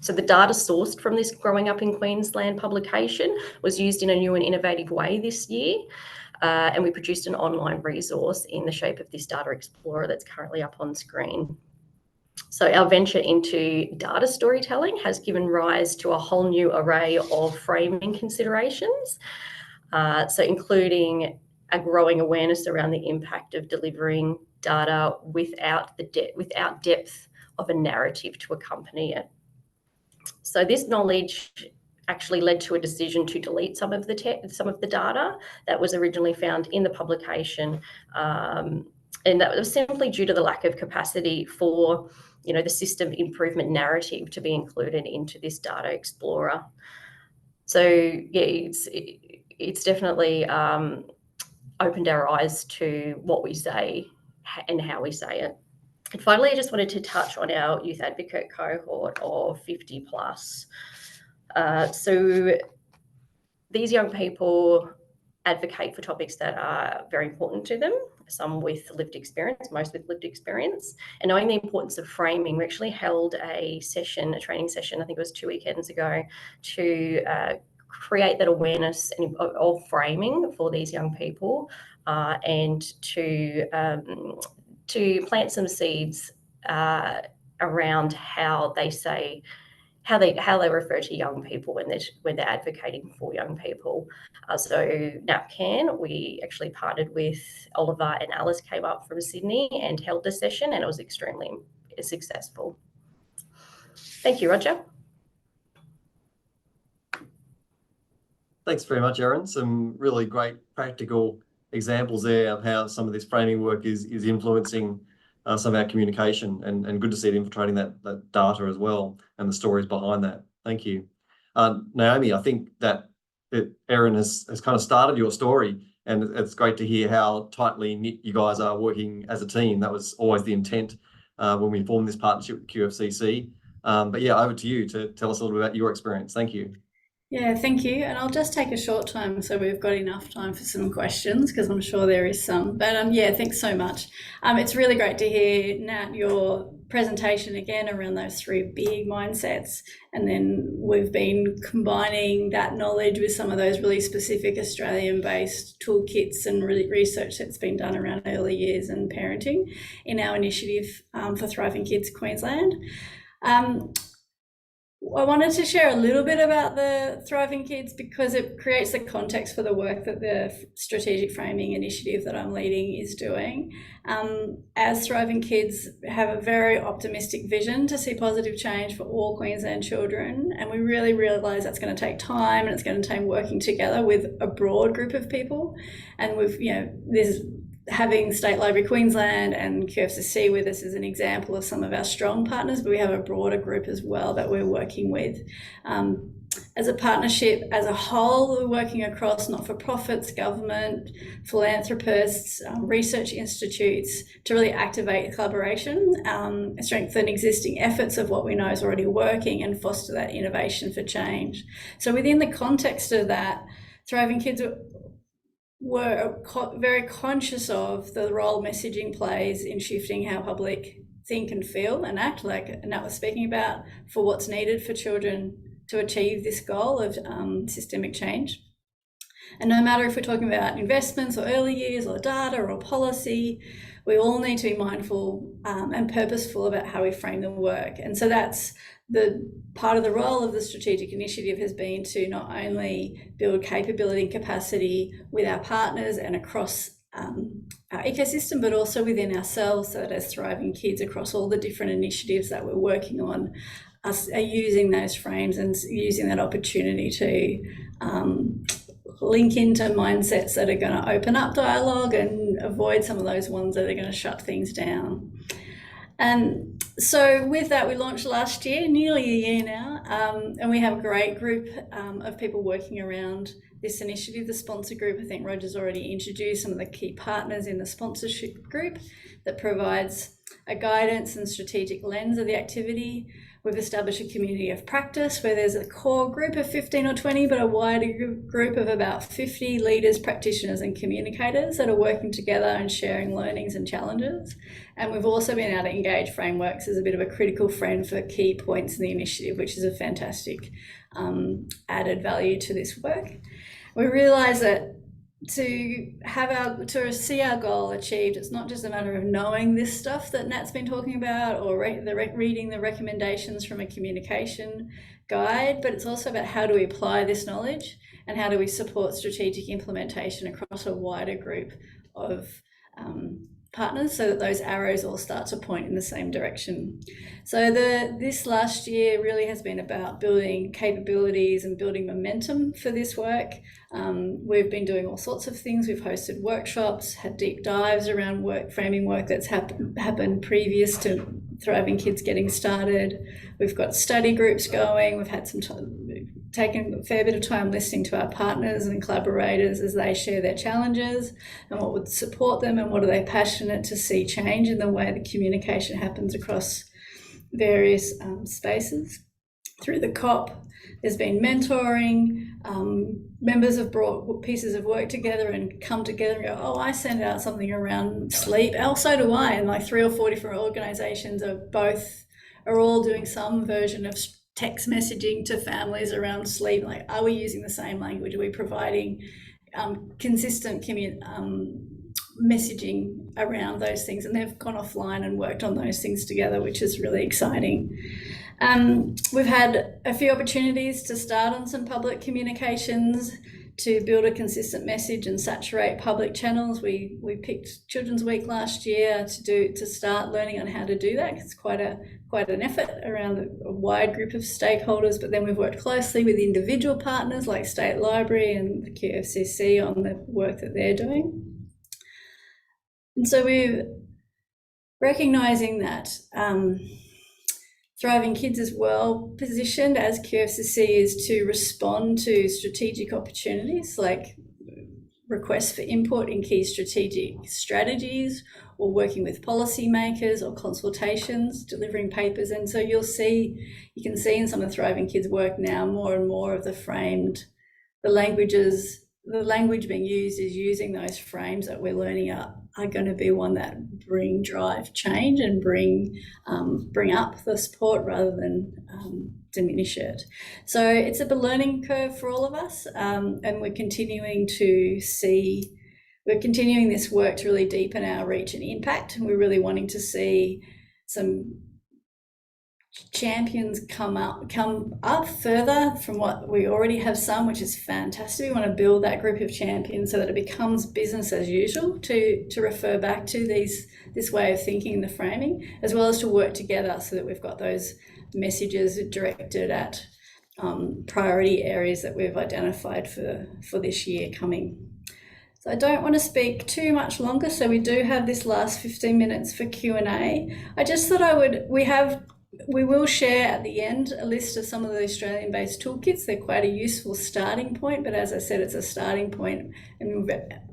So the data sourced from this Growing Up in Queensland publication was used in a new and innovative way this year. And we produced an online resource in the shape of this data explorer that's currently up on screen. So our venture into data storytelling has given rise to a whole new array of framing considerations. So including a growing awareness around the impact of delivering data without depth of a narrative to accompany it. So this knowledge actually led to a decision to delete some of the data that was originally found in the publication, and that was simply due to the lack of capacity for, the system improvement narrative to be included into this data explorer. So yeah, it's definitely opened our eyes to what we say and how we say it. And finally, I just wanted to touch on our youth advocate cohort of 50 plus. So these young people advocate for topics that are very important to them, some with lived experience, most with lived experience. And knowing the importance of framing, we actually held a training session, I think it was 2 weekends ago, to create that awareness of framing for these young people, and to plant some seeds around how they refer to young people when they're advocating for young people. So NAPCAN, we actually partnered with Oliver and Alice, came up from Sydney and held the session, and it was extremely successful. Thank you, Roger. Thanks very much, Erin. Some really great practical examples there of how some of this framing work is influencing some of our communication, and good to see it infiltrating that data as well and the stories behind that. Thank you. Naomi, I think that Erin has kind of started your story, and it's great to hear how tightly knit you guys are working as a team. That was always the intent when we formed this partnership with QFCC. But yeah, over to you to tell us a little bit about your experience. Thank you. Yeah, thank you. And I'll just take a short time so we've got enough time for some questions, because I'm sure there is some. But yeah, thanks so much. It's really great to hear, Nat, your presentation again around those 3 big mindsets. And then we've been combining that knowledge with some of those really specific Australian-based toolkits and research that's been done around early years and parenting in our initiative for Thriving Kids Queensland. I wanted to share a little bit about the Thriving Kids because it creates the context for the work that the strategic framing initiative that I'm leading is doing. As Thriving Kids have a very optimistic vision to see positive change for all Queensland children, and we really realise that's going to take time, and it's going to take working together with a broad group of people. And having State Library Queensland and QFCC with us is an example of some of our strong partners, but we have a broader group as well that we're working with. As a partnership as a whole, we're working across not-for-profits, government, philanthropists, research institutes to really activate collaboration, strengthen existing efforts of what we know is already working, and foster that innovation for change. So within the context of that, Thriving Kids were very conscious of the role messaging plays in shifting how public think and feel and act, like Nat was speaking about, for what's needed for children to achieve this goal of systemic change. And no matter if we're talking about investments or early years or data or policy, we all need to be mindful and purposeful about how we frame the work. And so that's the part of the role of the strategic initiative, has been to not only build capability and capacity with our partners and across our ecosystem, but also within ourselves, so that as Thriving Kids across all the different initiatives that we're working on, us are using those frames and using that opportunity to link into mindsets that are going to open up dialogue and avoid some of those ones that are going to shut things down. And So with that, we launched last year, nearly a year now, and we have a great group of people working around this initiative. The sponsor group, I think Roger's already introduced some of the key partners in the sponsorship group that provides a guidance and strategic lens of the activity. We've established a community of practice where there's a core group of 15 or 20, but a wider group of about 50 leaders, practitioners and communicators that are working together and sharing learnings and challenges. And we've also been able to engage frameworks as a bit of a critical friend for key points in the initiative, which is a fantastic added value to this work. We realise that to see our goal achieved, it's not just a matter of knowing this stuff that Nat's been talking about or reading the recommendations from a communication guide, but it's also about how do we apply this knowledge and how do we support strategic implementation across a wider group of partners so that those arrows all start to point in the same direction. So this last year really has been about building capabilities and building momentum for this work. We've been doing all sorts of things. We've hosted workshops, had deep dives around framing work that's happened previous to Thriving Kids getting started. We've got study groups going. We've had some time, taken a fair bit of time listening to our partners and collaborators as they share their challenges and what would support them and what are they passionate to see change in the way the communication happens across various spaces. Through the COP, there's been mentoring. Members have brought pieces of work together and come together and go, oh, I send out something around sleep. Oh, so do I. And like 3 or 4 different organisations are all doing some version of text messaging to families around sleep. Like, are we using the same language? Are we providing consistent messaging around those things? And they've gone offline and worked on those things together, which is really exciting. We've had a few opportunities to start on some public communications to build a consistent message and saturate public channels. We picked Children's Week last year to start learning on how to do that. It's quite an effort around a wide group of stakeholders, but then we've worked closely with individual partners like State Library and the QFCC on the work that they're doing. And so we're recognising that Thriving Kids is well positioned as QFCC is to respond to strategic opportunities like requests for input in key strategic strategies or working with policymakers or consultations, delivering papers. And so you can see in some of Thriving Kids work now more and more of the language being used is using those frames that we're learning are going to be one that drive change and bring up the support rather than diminish it. So it's a learning curve for all of us, and we're continuing this work to really deepen our reach and impact, and we're really wanting to see some champions come up further from what we already have some, which is fantastic. We want to build that group of champions so that it becomes business as usual to refer back to this way of thinking in the framing, as well as to work together so that we've got those messages directed at priority areas that we've identified for this year coming. So I don't want to speak too much longer, so we do have this last 15 minutes for Q&A. I just thought we will share at the end a list of some of the Australian-based toolkits. They're quite a useful starting point, but as I said, it's a starting point. And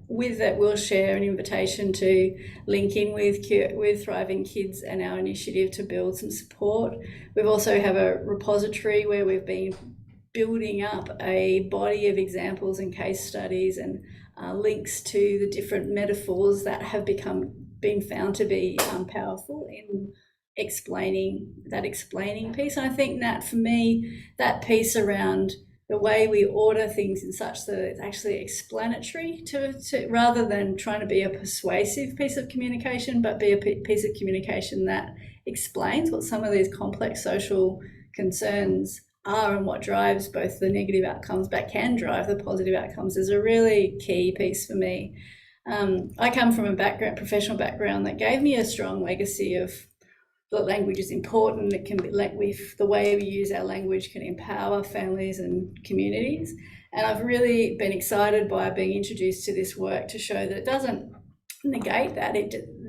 with that, we'll share an invitation to link in with Thriving Kids and our initiative to build some support. We've also have a repository where we've been building up a body of examples and case studies and links to the different metaphors that have been found to be powerful in explaining piece. And I think that for me, that piece around the way we order things in such that it's actually explanatory to rather than trying to be a persuasive piece of communication, but be a piece of communication that explains what some of these complex social concerns are and what drives both the negative outcomes but can drive the positive outcomes is a really key piece for me. I come from a professional background that gave me a strong legacy of that language is important. It can be the way we use our language can empower families and communities. And I've really been excited by being introduced to this work to show that it doesn't negate that.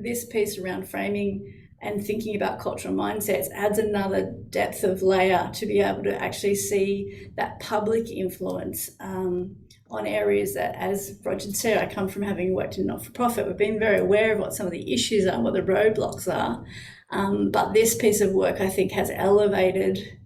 This piece around framing and thinking about cultural mindsets adds another depth of layer to be able to actually see that public influence on areas that, as Roger said, I come from having worked in not-for-profit, we've been very aware of what some of the issues are, what the roadblocks are. But this piece of work, I think, has elevated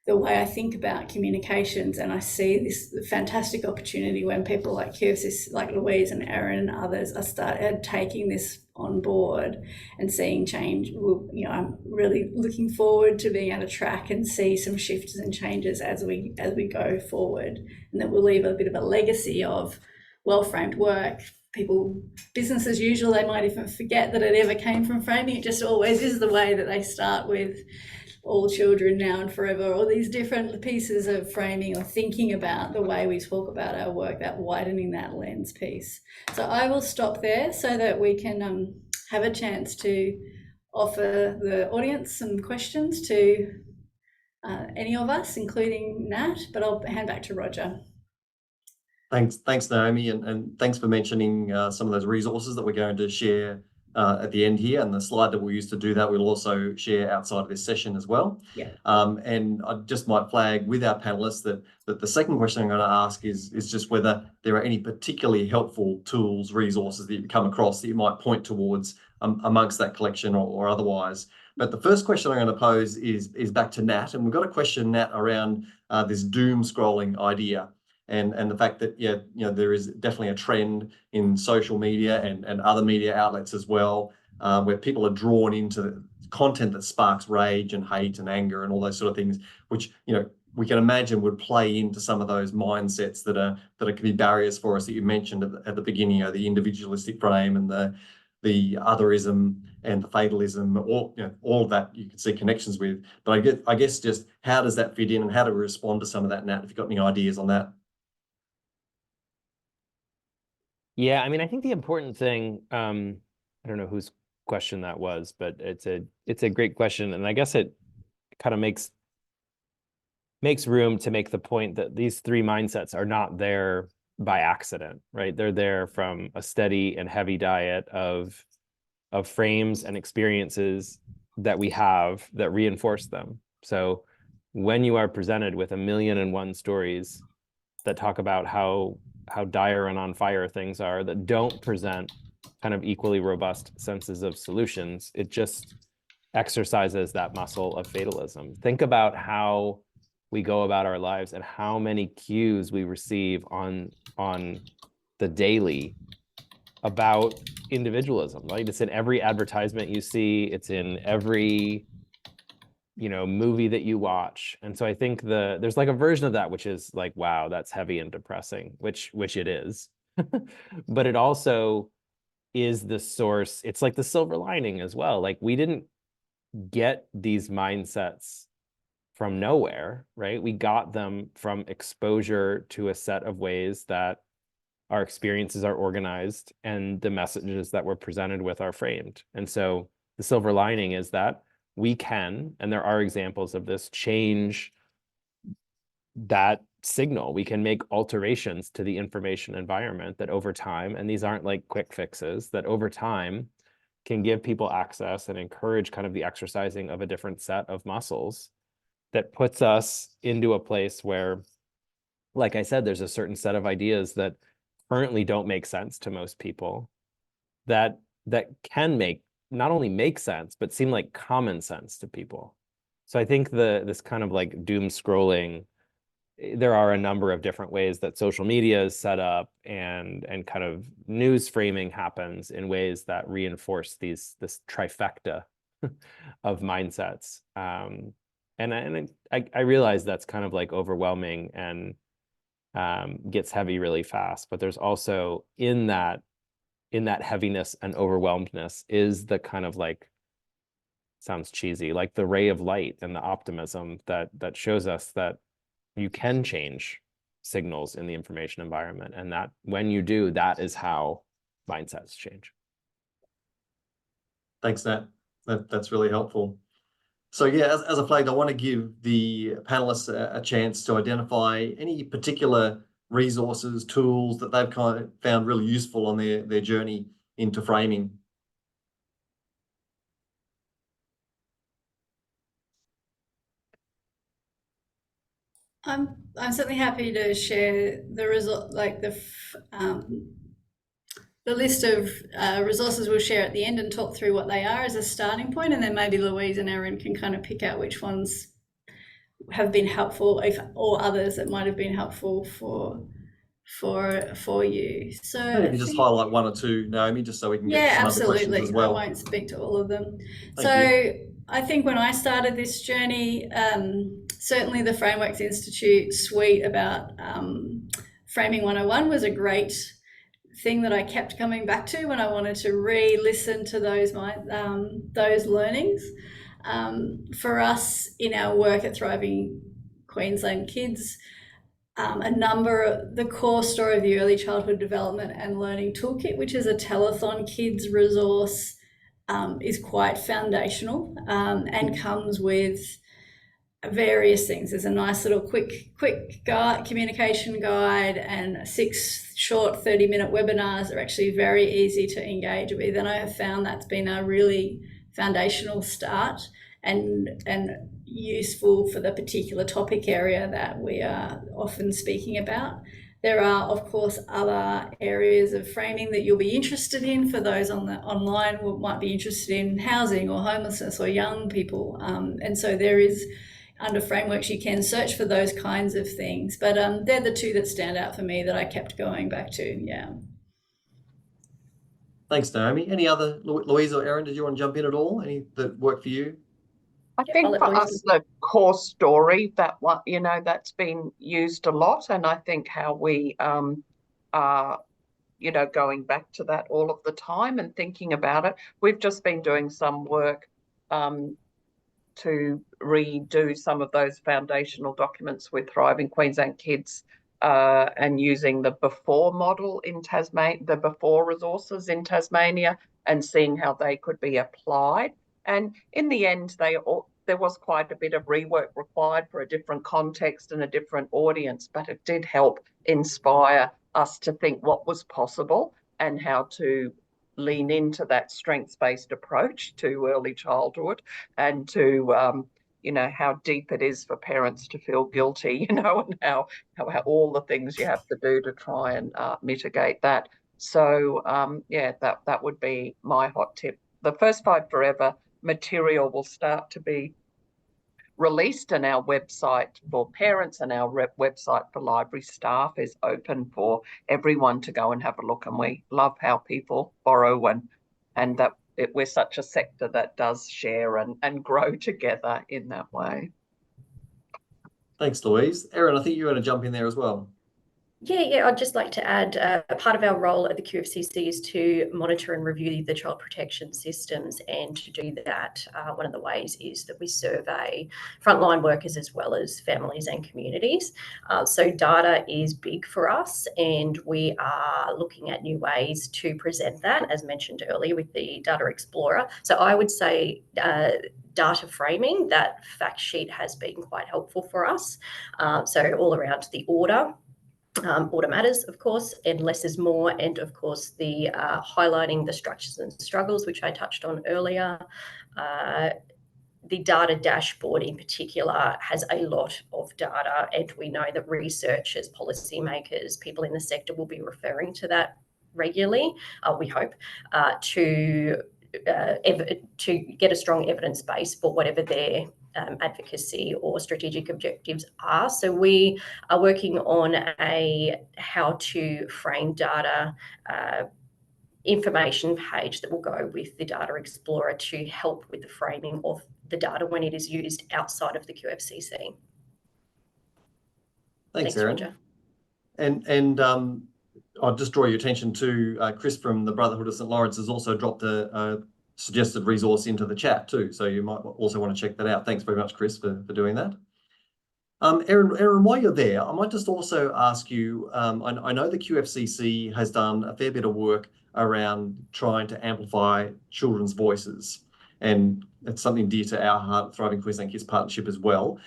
the way I think about communications, and I see this fantastic opportunity when people like Kirsis, like Louise and Erin and others are taking this on board and seeing change. I'm really looking forward to being able to track and see some shifts and changes as we go forward, and that we'll leave a bit of a legacy of well-framed work. People, business as usual, they might even forget that it ever came from framing. It just always is the way that they start with all children now and forever, all these different pieces of framing or thinking about the way we talk about our work, that widening that lens piece. So I will stop there so that we can have a chance to offer the audience some questions to any of us, including Nat, but I'll hand back to Roger. Thanks, Naomi, and thanks for mentioning some of those resources that we're going to share at the end here, and the slide that we used to do that we'll also share outside of this session as well. Yeah. And I just might flag with our panelists that the second question I'm going to ask is just whether there are any particularly helpful tools, resources that you come across that you might point towards amongst that collection or otherwise. But the first question I'm going to pose is back to Nat, and we've got a question, Nat, around this doom scrolling idea. And the fact that, there is definitely a trend in social media and other media outlets as well, where people are drawn into the content that sparks rage and hate and anger and all those sort of things, which, we can imagine would play into some of those mindsets that can be barriers for us that you mentioned at the beginning, the individualistic frame and the otherism and the fatalism, all of that you can see connections with. But I guess just how does that fit in, and how do we respond to some of that, Nat, if you've got any ideas on that? Yeah, I mean, I think the important thing, I don't know whose question that was, but it's a great question. And I guess it kind of makes room to make the point that these three mindsets are not there by accident, right? They're there from a steady and heavy diet of frames and experiences that we have that reinforce them. So when you are presented with 1,000,001 stories that talk about how dire and on fire things are, that don't present kind of equally robust senses of solutions, it just exercises that muscle of fatalism. Think about how we go about our lives and how many cues we receive on the daily about individualism, right? It's in every advertisement you see, it's in every movie that you watch. And so I think there's like a version of that which is like, wow, that's heavy and depressing, which it is. But it also is the source. It's like the silver lining as well. Like, we didn't get these mindsets from nowhere, right? We got them from exposure to a set of ways that our experiences are organized and the messages that we're presented with are framed. And so the silver lining is that we can, and there are examples of this, change that signal. We can make alterations to the information environment that over time, and these aren't like quick fixes, that over time can give people access and encourage kind of the exercising of a different set of muscles that puts us into a place where, like I said, there's a certain set of ideas that currently don't make sense to most people that can not only make sense, but seem like common sense to people. So I think this kind of like doom scrolling, there are a number of different ways that social media is set up and kind of news framing happens in ways that reinforce this trifecta of mindsets. And I realize that's kind of like overwhelming and gets heavy really fast, but there's also in that heaviness and overwhelmedness is the kind of like, sounds cheesy, like the ray of light and the optimism that shows us that you can change signals in the information environment, and that when you do, that is how mindsets change. Thanks, Nat. That's really helpful. So yeah, as I flagged, I want to give the panelists a chance to identify any particular resources, tools that they've kind of found really useful on their journey into framing. I'm certainly happy to share the result, like the list of resources we'll share at the end and talk through what they are as a starting point, and then maybe Louise and Erin can kind of pick out which ones have been helpful, or others that might have been helpful for you. So maybe if you just highlight one or two, Naomi, just so we can get some other questions as well. I won't speak to all of them. Thank you. I think when I started this journey, certainly the Frameworks Institute suite about Framing 101 was a great thing that I kept coming back to when I wanted to re-listen to those learnings. For us in our work at Thriving Queensland Kids, the core story of the Early Childhood Development and Learning Toolkit, which is a telethon kids resource, is quite foundational and comes with various things. There's a nice little quick communication guide and 6 short 30-minute webinars that are actually very easy to engage with, and I have found that's been a really foundational start and useful for the particular topic area that we are often speaking about. There are, of course, other areas of framing that you'll be interested in. For those on the online who might be interested in housing or homelessness or young people, and so there is, under frameworks, you can search for those kinds of things. But they're the two that stand out for me that I kept going back to. Yeah. Thanks, Naomi. Any other, Louise or Erin, did you want to jump in at all? Any that work for you? I think for us, the core story, that one, that's been used a lot. And I think how we are, going back to that all of the time and thinking about it. We've just been doing some work to redo some of those foundational documents with Thriving Queensland Kids and using the before model in Tasmania, the before resources in Tasmania, and seeing how they could be applied. And in the end, there was quite a bit of rework required for a different context and a different audience, but it did help inspire us to think what was possible and how to lean into that strengths-based approach to early childhood, and to how deep it is for parents to feel guilty, and how all the things you have to do to try and mitigate that. So that would be my hot tip. The First 5 Forever material will start to be released, and our website for parents and our website for library staff is open for everyone to go and have a look. And we love how people borrow and that we're such a sector that does share and grow together in that way. Thanks, Louise. Erin, I think you want to jump in there as well. Yeah, I'd just like to add part of our role at the QFCC is to monitor and review the child protection systems, and to do that, one of the ways is that we survey frontline workers as well as families and communities. So data is big for us, and we are looking at new ways to present that, as mentioned earlier with the Data Explorer. So I would say data framing, that fact sheet has been quite helpful for us. So all around the order matters, of course, and less is more, and of course the highlighting the structures and struggles, which I touched on earlier. The data dashboard in particular has a lot of data, and we know that researchers, policymakers, people in the sector will be referring to that regularly, we hope, to get a strong evidence base for whatever their advocacy or strategic objectives are. So we are working on a how to frame data information page that will go with the Data Explorer to help with the framing of the data when it is used outside of the QFCC. Thanks, Erin. Roger. And I'll just draw your attention to Chris from the Brotherhood of St. Lawrence has also dropped a suggested resource into the chat too, so you might also want to check that out. Thanks very much, Chris, for doing that. Erin, while you're there, I might just also ask you, I know the QFCC has done a fair bit of work around trying to amplify children's voices, and it's something dear to our heart, Thriving Queensland Kids Partnership as well.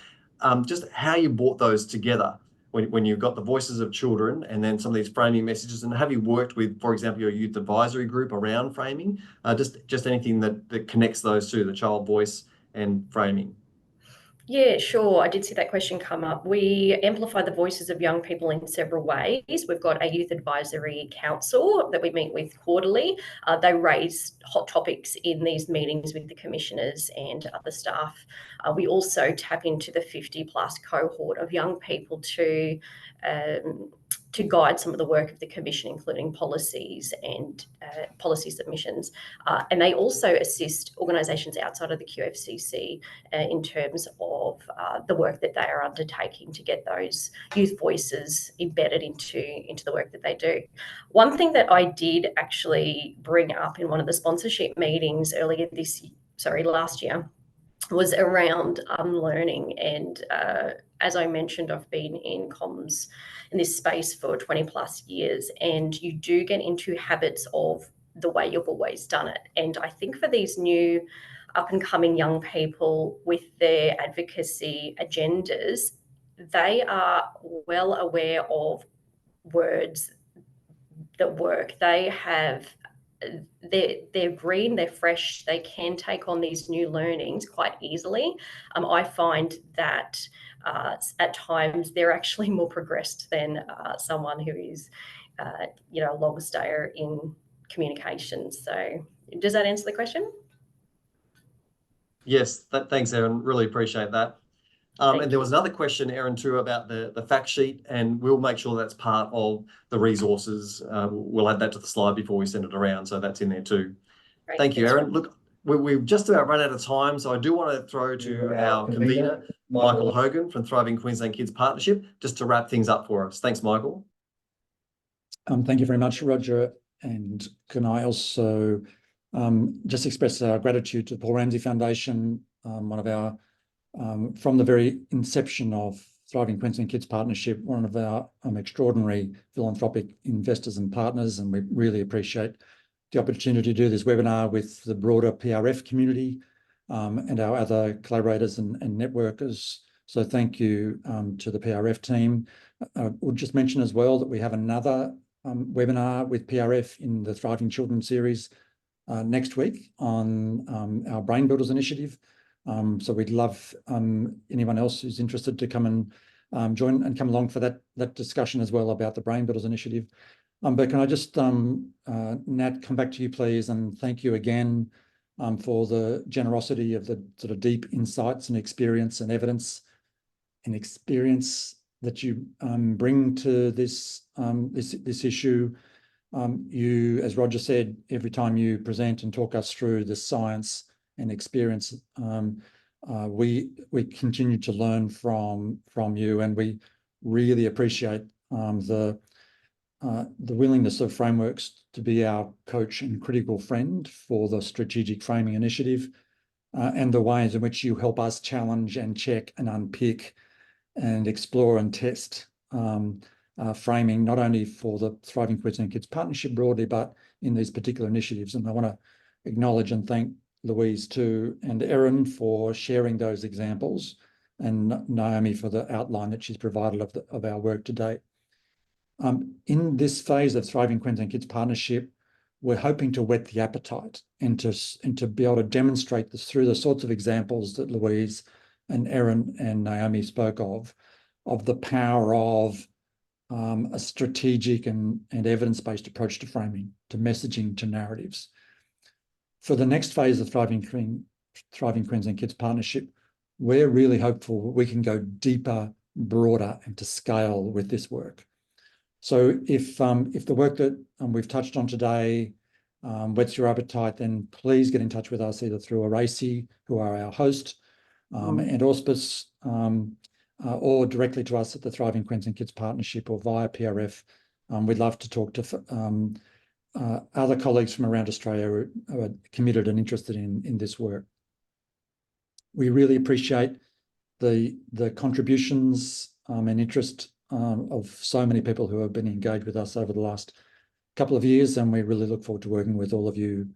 Just how you brought those together when you've got the voices of children and then some of these framing messages, and have you worked with, for example, your youth advisory group around framing? Just anything that connects those two, the child voice and framing. Yeah, sure. I did see that question come up. We amplify the voices of young people in several ways. We've got a youth advisory council that we meet with quarterly. They raise hot topics in these meetings with the commissioners and other staff. We also tap into the 50+ cohort of young people to guide some of the work of the Commission, including policies and policy submissions. And they also assist organisations outside of the QFCC in terms of the work that they are undertaking to get those youth voices embedded into the work that they do. One thing that I did actually bring up in one of the sponsorship meetings last year, was around unlearning. And as I mentioned, I've been in comms in this space for 20+ years, and you do get into habits of the way you've always done it. And I think for these new up and coming young people with their advocacy agendas, they are well aware of words that work. They're green, they're fresh, they can take on these new learnings quite easily. I find that at times they're actually more progressed than someone who is, a long stayer in communications. So does that answer the question? Yes, thanks, Erin. Really appreciate that. And there was another question, Erin, too, about the fact sheet, and we'll make sure that's part of the resources. We'll add that to the slide before we send it around, so that's in there too. Great. Thank you, Erin. Look, we've just about run out of time, so I do want to throw to our convener, Michael Hogan from Thriving Queensland Kids Partnership, just to wrap things up for us. Thanks, Michael. Thank you very much, Roger. And can I also just express our gratitude to the Paul Ramsay Foundation, one of our from the very inception of Thriving Queensland Kids Partnership, one of our extraordinary philanthropic investors and partners, and we really appreciate the opportunity to do this webinar with the broader PRF community and our other collaborators and networkers. So thank you to the PRF team. We'll just mention as well that we have another webinar with PRF in the Thriving Children series next week on our Brain Builders initiative. So we'd love anyone else who's interested to come and join and come along for that discussion as well about the Brain Builders initiative. But can I just, Nat, come back to you, please, and thank you again for the generosity of the sort of deep insights and experience and evidence and experience that you bring to this issue. You, as Roger said, every time you present and talk us through the science and experience, we continue to learn from you, and we really appreciate the willingness of Frameworks to be our coach and critical friend for the strategic framing initiative, and the ways in which you help us challenge and check and unpick and explore and test framing, not only for the Thriving Queensland Kids Partnership broadly, but in these particular initiatives. And I want to acknowledge and thank Louise too, and Erin for sharing those examples, and Naomi for the outline that she's provided of our work to date. In this phase of Thriving Queensland Kids Partnership, we're hoping to whet the appetite and to be able to demonstrate this through the sorts of examples that Louise and Erin and Naomi spoke of the power of a strategic and evidence-based approach to framing, to messaging, to narratives. For the next phase of Thriving Queensland Kids Partnership, we're really hopeful we can go deeper, broader, and to scale with this work. So if the work that we've touched on today whets your appetite, then please get in touch with us either through Aracy, who are our host, and Auspice, or directly to us at the Thriving Queensland Kids Partnership or via PRF. We'd love to talk to other colleagues from around Australia who are committed and interested in this work. We really appreciate the contributions and interest of so many people who have been engaged with us over the last couple of years, and we really look forward to working with all of you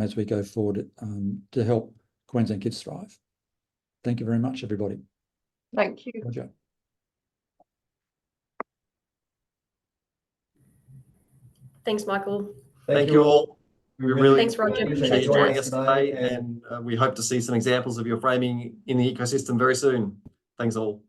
as we go forward to help Queensland kids thrive. Thank you very much, everybody. Thank you. Roger. Thanks, Michael. Thank you all. We really Thanks, Roger. appreciate you joining us today, and we hope to see some examples of your framing in the ecosystem very soon. Thanks all.